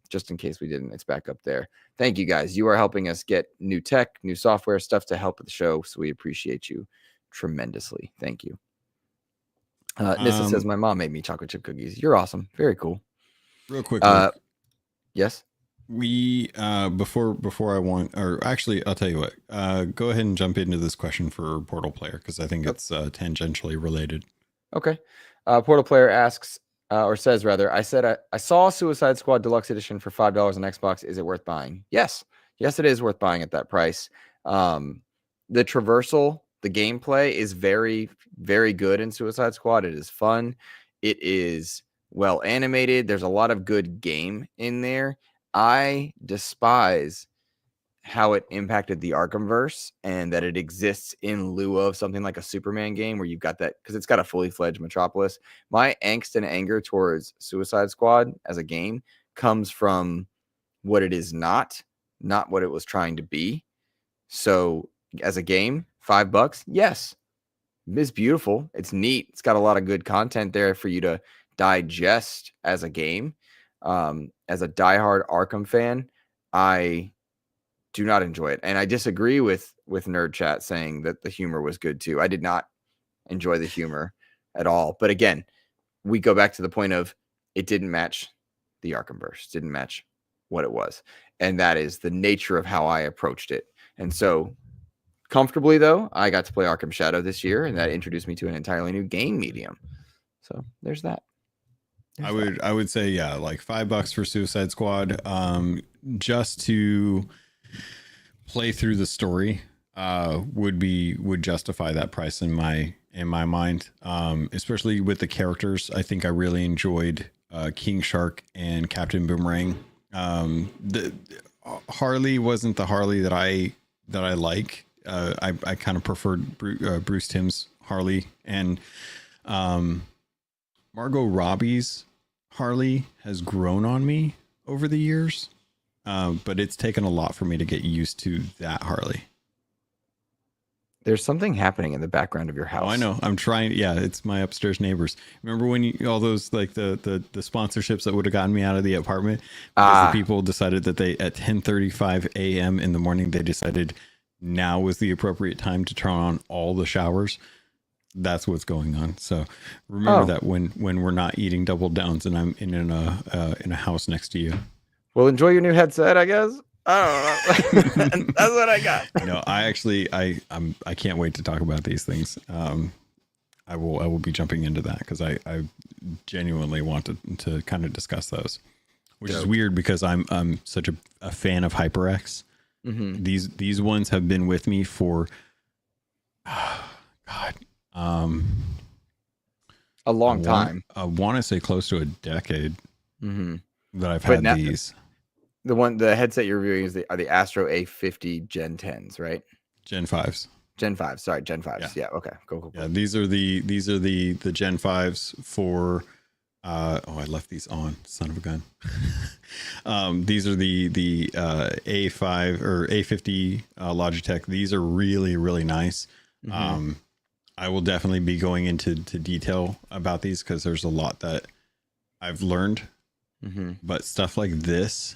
Just in case we didn't, it's back up there. Thank you guys. You are helping us get new tech, new software, stuff to help with the show. So we appreciate you tremendously. Thank you. Nissa says, my mom made me chocolate chip cookies. You're awesome. Very cool. Real quick. Yes. We, before I want, or actually, I'll tell you what, go ahead and jump into this question for Portal Player, because I think it's tangentially related. Okay. Portal Player asks, or says rather, I saw Suicide Squad Deluxe Edition for $5 on Xbox. Is it worth buying? Yes, it is worth buying at that price. The traversal, the gameplay is very, very good in Suicide Squad. It is fun. It is well animated. There's a lot of good game in there. I despise how it impacted the Arkhamverse and that it exists in lieu of something like a Superman game where you've got that, because it's got a fully fledged Metropolis. My angst and anger towards Suicide Squad as a game comes from what it is not what it was trying to be. So as a game, $5, yes, it's beautiful. It's neat. It's got a lot of good content there for you to digest as a game. As a diehard Arkham fan, I do not enjoy it. And I disagree with Nerd Chat saying that the humor was good too. I did not enjoy the humor at all. But again, we go back to the point of it didn't match the Arkhamverse, didn't match what it was. And that is the nature of how I approached it. And so comfortably, though, I got to play Arkham Shadow this year, and that introduced me to an entirely new game medium. So there's that. I would say, yeah, like $5 for Suicide Squad, just to play through the story, would justify that price in my mind. Especially with the characters. I think I really enjoyed King Shark and Captain Boomerang. The Harley wasn't the Harley that I like. I kind of preferred Bruce Timm's Harley, and Margot Robbie's Harley has grown on me over the years, but it's taken a lot for me to get used to that Harley. There's something happening in the background of your house. Oh, I know. I'm trying. Yeah, it's my upstairs neighbors. Remember when all those like the sponsorships that would have gotten me out of the apartment because the people decided that they at 10:35 a.m. in the morning they decided now was the appropriate time to turn on all the showers. That's what's going on. So remember that when we're not eating double downs and I'm in a house next to you. Well, enjoy your new headset, I guess. I don't know. That's what I got. No, I can't wait to talk about these things. I will be jumping into that because I genuinely want to kind of discuss those, which is weird because I'm such a fan of HyperX. Mm-hmm. These ones have been with me for a long time. I want to say close to a decade that I've had these. The headset you're reviewing are the Astro A50 Gen 10s, right? Gen 5s. Gen 5. Sorry, Gen 5s. Yeah. Okay. Cool. Yeah, these are the Gen 5s for I left these on, son of a gun. These are the A5 or A50 Logitech. These are really, really nice. Mm-hmm. I will definitely be going into detail about these because there's a lot that I've learned. Mm-hmm. But stuff like this,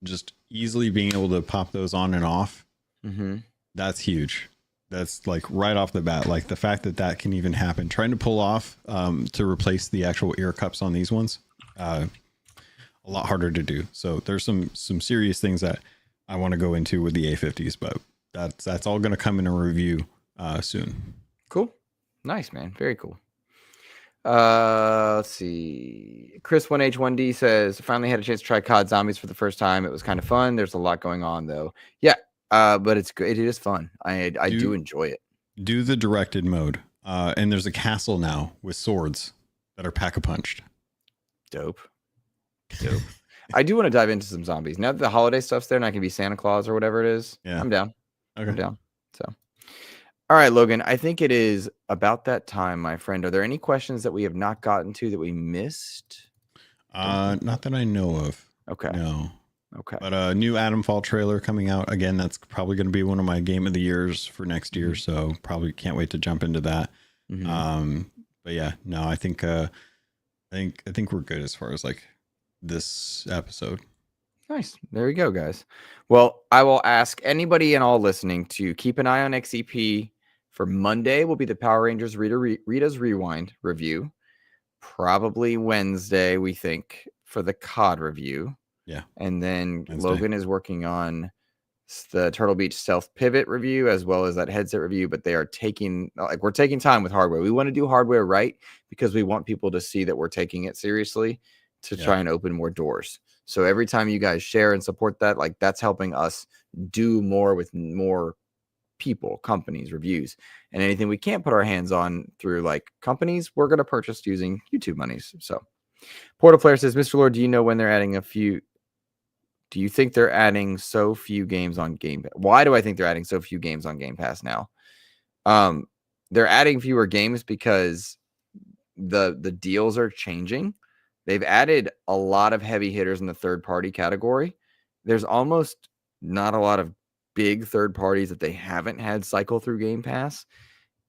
just easily being able to pop those on and off, that's huge. That's like right off the bat, like the fact that can even happen. Trying to pull off to replace the actual ear cups on these ones, a lot harder to do. So there's some serious things that I want to go into with the A50s, but that's all going to come in a review soon. Cool. Nice, man. Very cool. Let's see. Chris 1H1D says, finally had a chance to try COD Zombies for the first time. It was kind of fun. There's a lot going on though. Yeah. But it's good. It is fun. I do enjoy it. Do the directed mode. And there's a castle now with swords that are pack-a-punched. Dope. I do want to dive into some zombies. Now that the holiday stuff's there and I can be Santa Claus or whatever it is. Yeah. I'm down. Okay. I'm down. So, all right, Logan, I think it is about that time, my friend. Are there any questions that we have not gotten to that we missed? Not that I know of. Okay. No. Okay. But a new Adam Fall trailer coming out. Again, that's probably going to be one of my game of the years for next year. So probably can't wait to jump into that. Mm-hmm. But yeah, no, I think we're good as far as like this episode. Nice. There we go, guys. Well, I will ask anybody and all listening to keep an eye on XEP for Monday. Will be the Power Rangers Rita's Rewind review. Probably Wednesday, we think, for the COD review. Yeah. And then Wednesday. Logan is working on the Turtle Beach Stealth Pivot review as well as that headset review, but we're taking time with hardware. We want to do hardware right because we want people to see that we're taking it seriously to try and open more doors. So every time you guys share and support that, like that's helping us do more with more people, companies, reviews, and anything we can't put our hands on through like companies, we're going to purchase using YouTube monies. So Portal Player says, Mr. Lord, do you know when they're adding do you think they're adding so few games on Game Pass? Why do I think they're adding so few games on Game Pass now? They're adding fewer games because the deals are changing. They've added a lot of heavy hitters in the third party category. There's almost not a lot of big third parties that they haven't had cycle through Game Pass.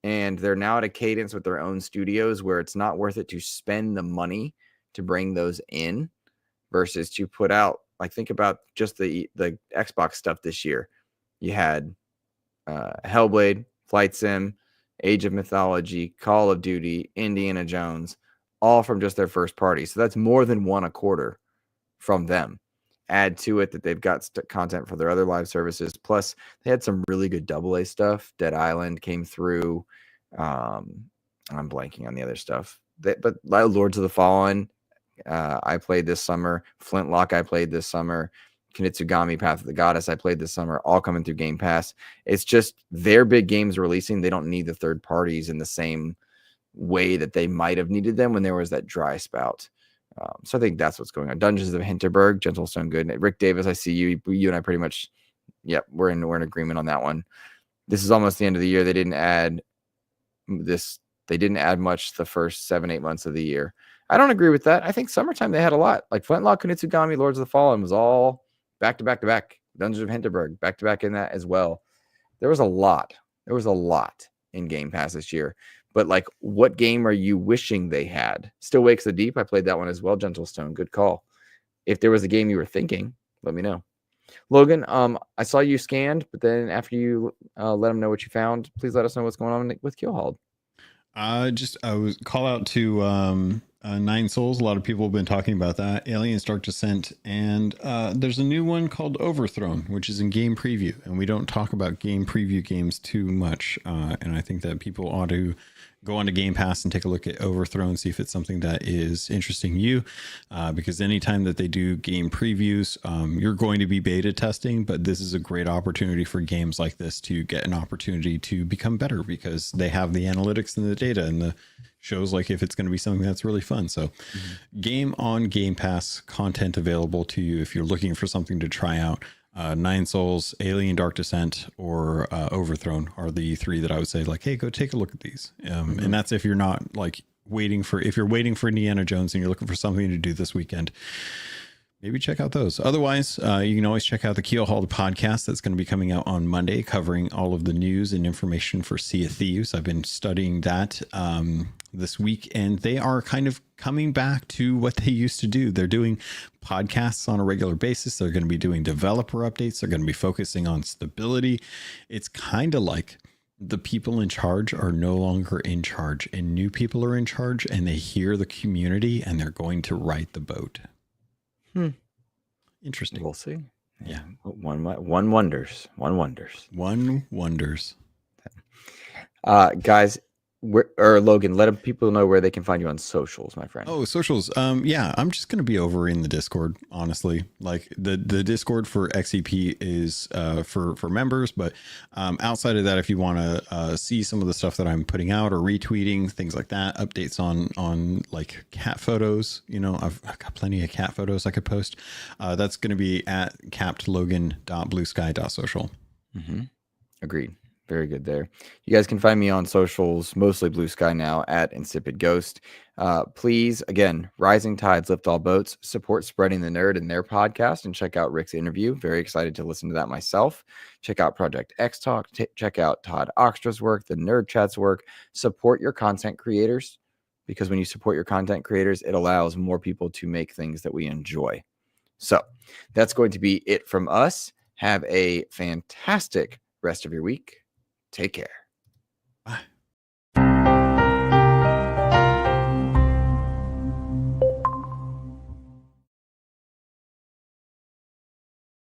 And they're now at a cadence with their own studios where it's not worth it to spend the money to bring those in versus to put out, like, think about just the Xbox stuff this year. You had Hellblade, Flight Sim, Age of Mythology, Call of Duty, Indiana Jones, all from just their first party. So that's more than one a quarter from them. Add to it that they've got content for their other live services. Plus, they had some really good AA stuff. Dead Island came through. I'm blanking on the other stuff. But Lords of the Fallen, I played this summer. Flintlock, I played this summer. Kunitsugami, Path of the Goddess, I played this summer, all coming through Game Pass. It's just their big games releasing. They don't need the third parties in the same way that they might have needed them when there was that dry spout. So I think that's what's going on. Dungeons of Hinterberg, Gentle Stone Good. Rick Davis, I see you. You and I pretty much, yep, we're in agreement on that one. This is almost the end of the year. They didn't add much the first 7-8 months of the year. I don't agree with that. I think summertime they had a lot. Like Flintlock, Kunitsugami, Lords of the Fallen was all back to back to back. Dungeons of Hinterberg, back to back in that as well. There was a lot. In Game Pass this year. But like, what game are you wishing they had? Still Wakes the Deep. I played that one as well. Gentle Stone, good call. If there was a game you were thinking, let me know. Logan, I saw you scanned, but then after you let them know what you found, please let us know what's going on with Keelhauled. I was call out to Nine Souls. A lot of people have been talking about that. Aliens Dark Descent, and there's a new one called Overthrown, which is in game preview, and we don't talk about game preview games too much. And I think that people ought to go onto Game Pass and take a look at Overthrown, see if it's something that is interesting to you, because anytime that they do game previews, you're going to be beta testing, but this is a great opportunity for games like this to get an opportunity to become better because they have the analytics and the data and the shows like if it's going to be something that's really fun. So game on Game Pass content available to you if you're looking for something to try out. Nine Souls, Alien Dark Descent, or Overthrown are the three that I would say, like, hey, go take a look at these. And that's if you're not like if you're waiting for Indiana Jones and you're looking for something to do this weekend, maybe check out those. Otherwise, you can always check out the Keelhauled podcast that's going to be coming out on Monday, covering all of the news and information for Sea of Thieves. I've been studying that this week, and they are kind of coming back to what they used to do. They're doing podcasts on a regular basis. They're going to be doing developer updates. They're going to be focusing on stability. It's kind of like the people in charge are no longer in charge, and new people are in charge, and they hear the community, and they're going to right the boat. Interesting. We'll see. Yeah. One wonders. Guys, Logan, let people know where they can find you on socials, my friend. Oh, socials. Yeah, I'm just going to be over in the Discord, honestly. Like the Discord for XEP is for members, but outside of that, if you want to see some of the stuff that I'm putting out or retweeting, things like that, updates on like cat photos, I've got plenty of cat photos I could post. That's going to be at captlogan.bluesky.social. Agreed. Very good there. You guys can find me on socials, mostly Blue Sky now, at InsipidGhost. Please, again, rising tides lift all boats. Support Spreading the Nerd in their podcast and check out Rick's interview. Very excited to listen to that myself. Check out Project X Talk. Check out Todd Oxtra's work, the Nerd Chat's work. Support your content creators, because when you support your content creators, it allows more people to make things that we enjoy. So that's going to be it from us. Have a fantastic rest of your week. Take care.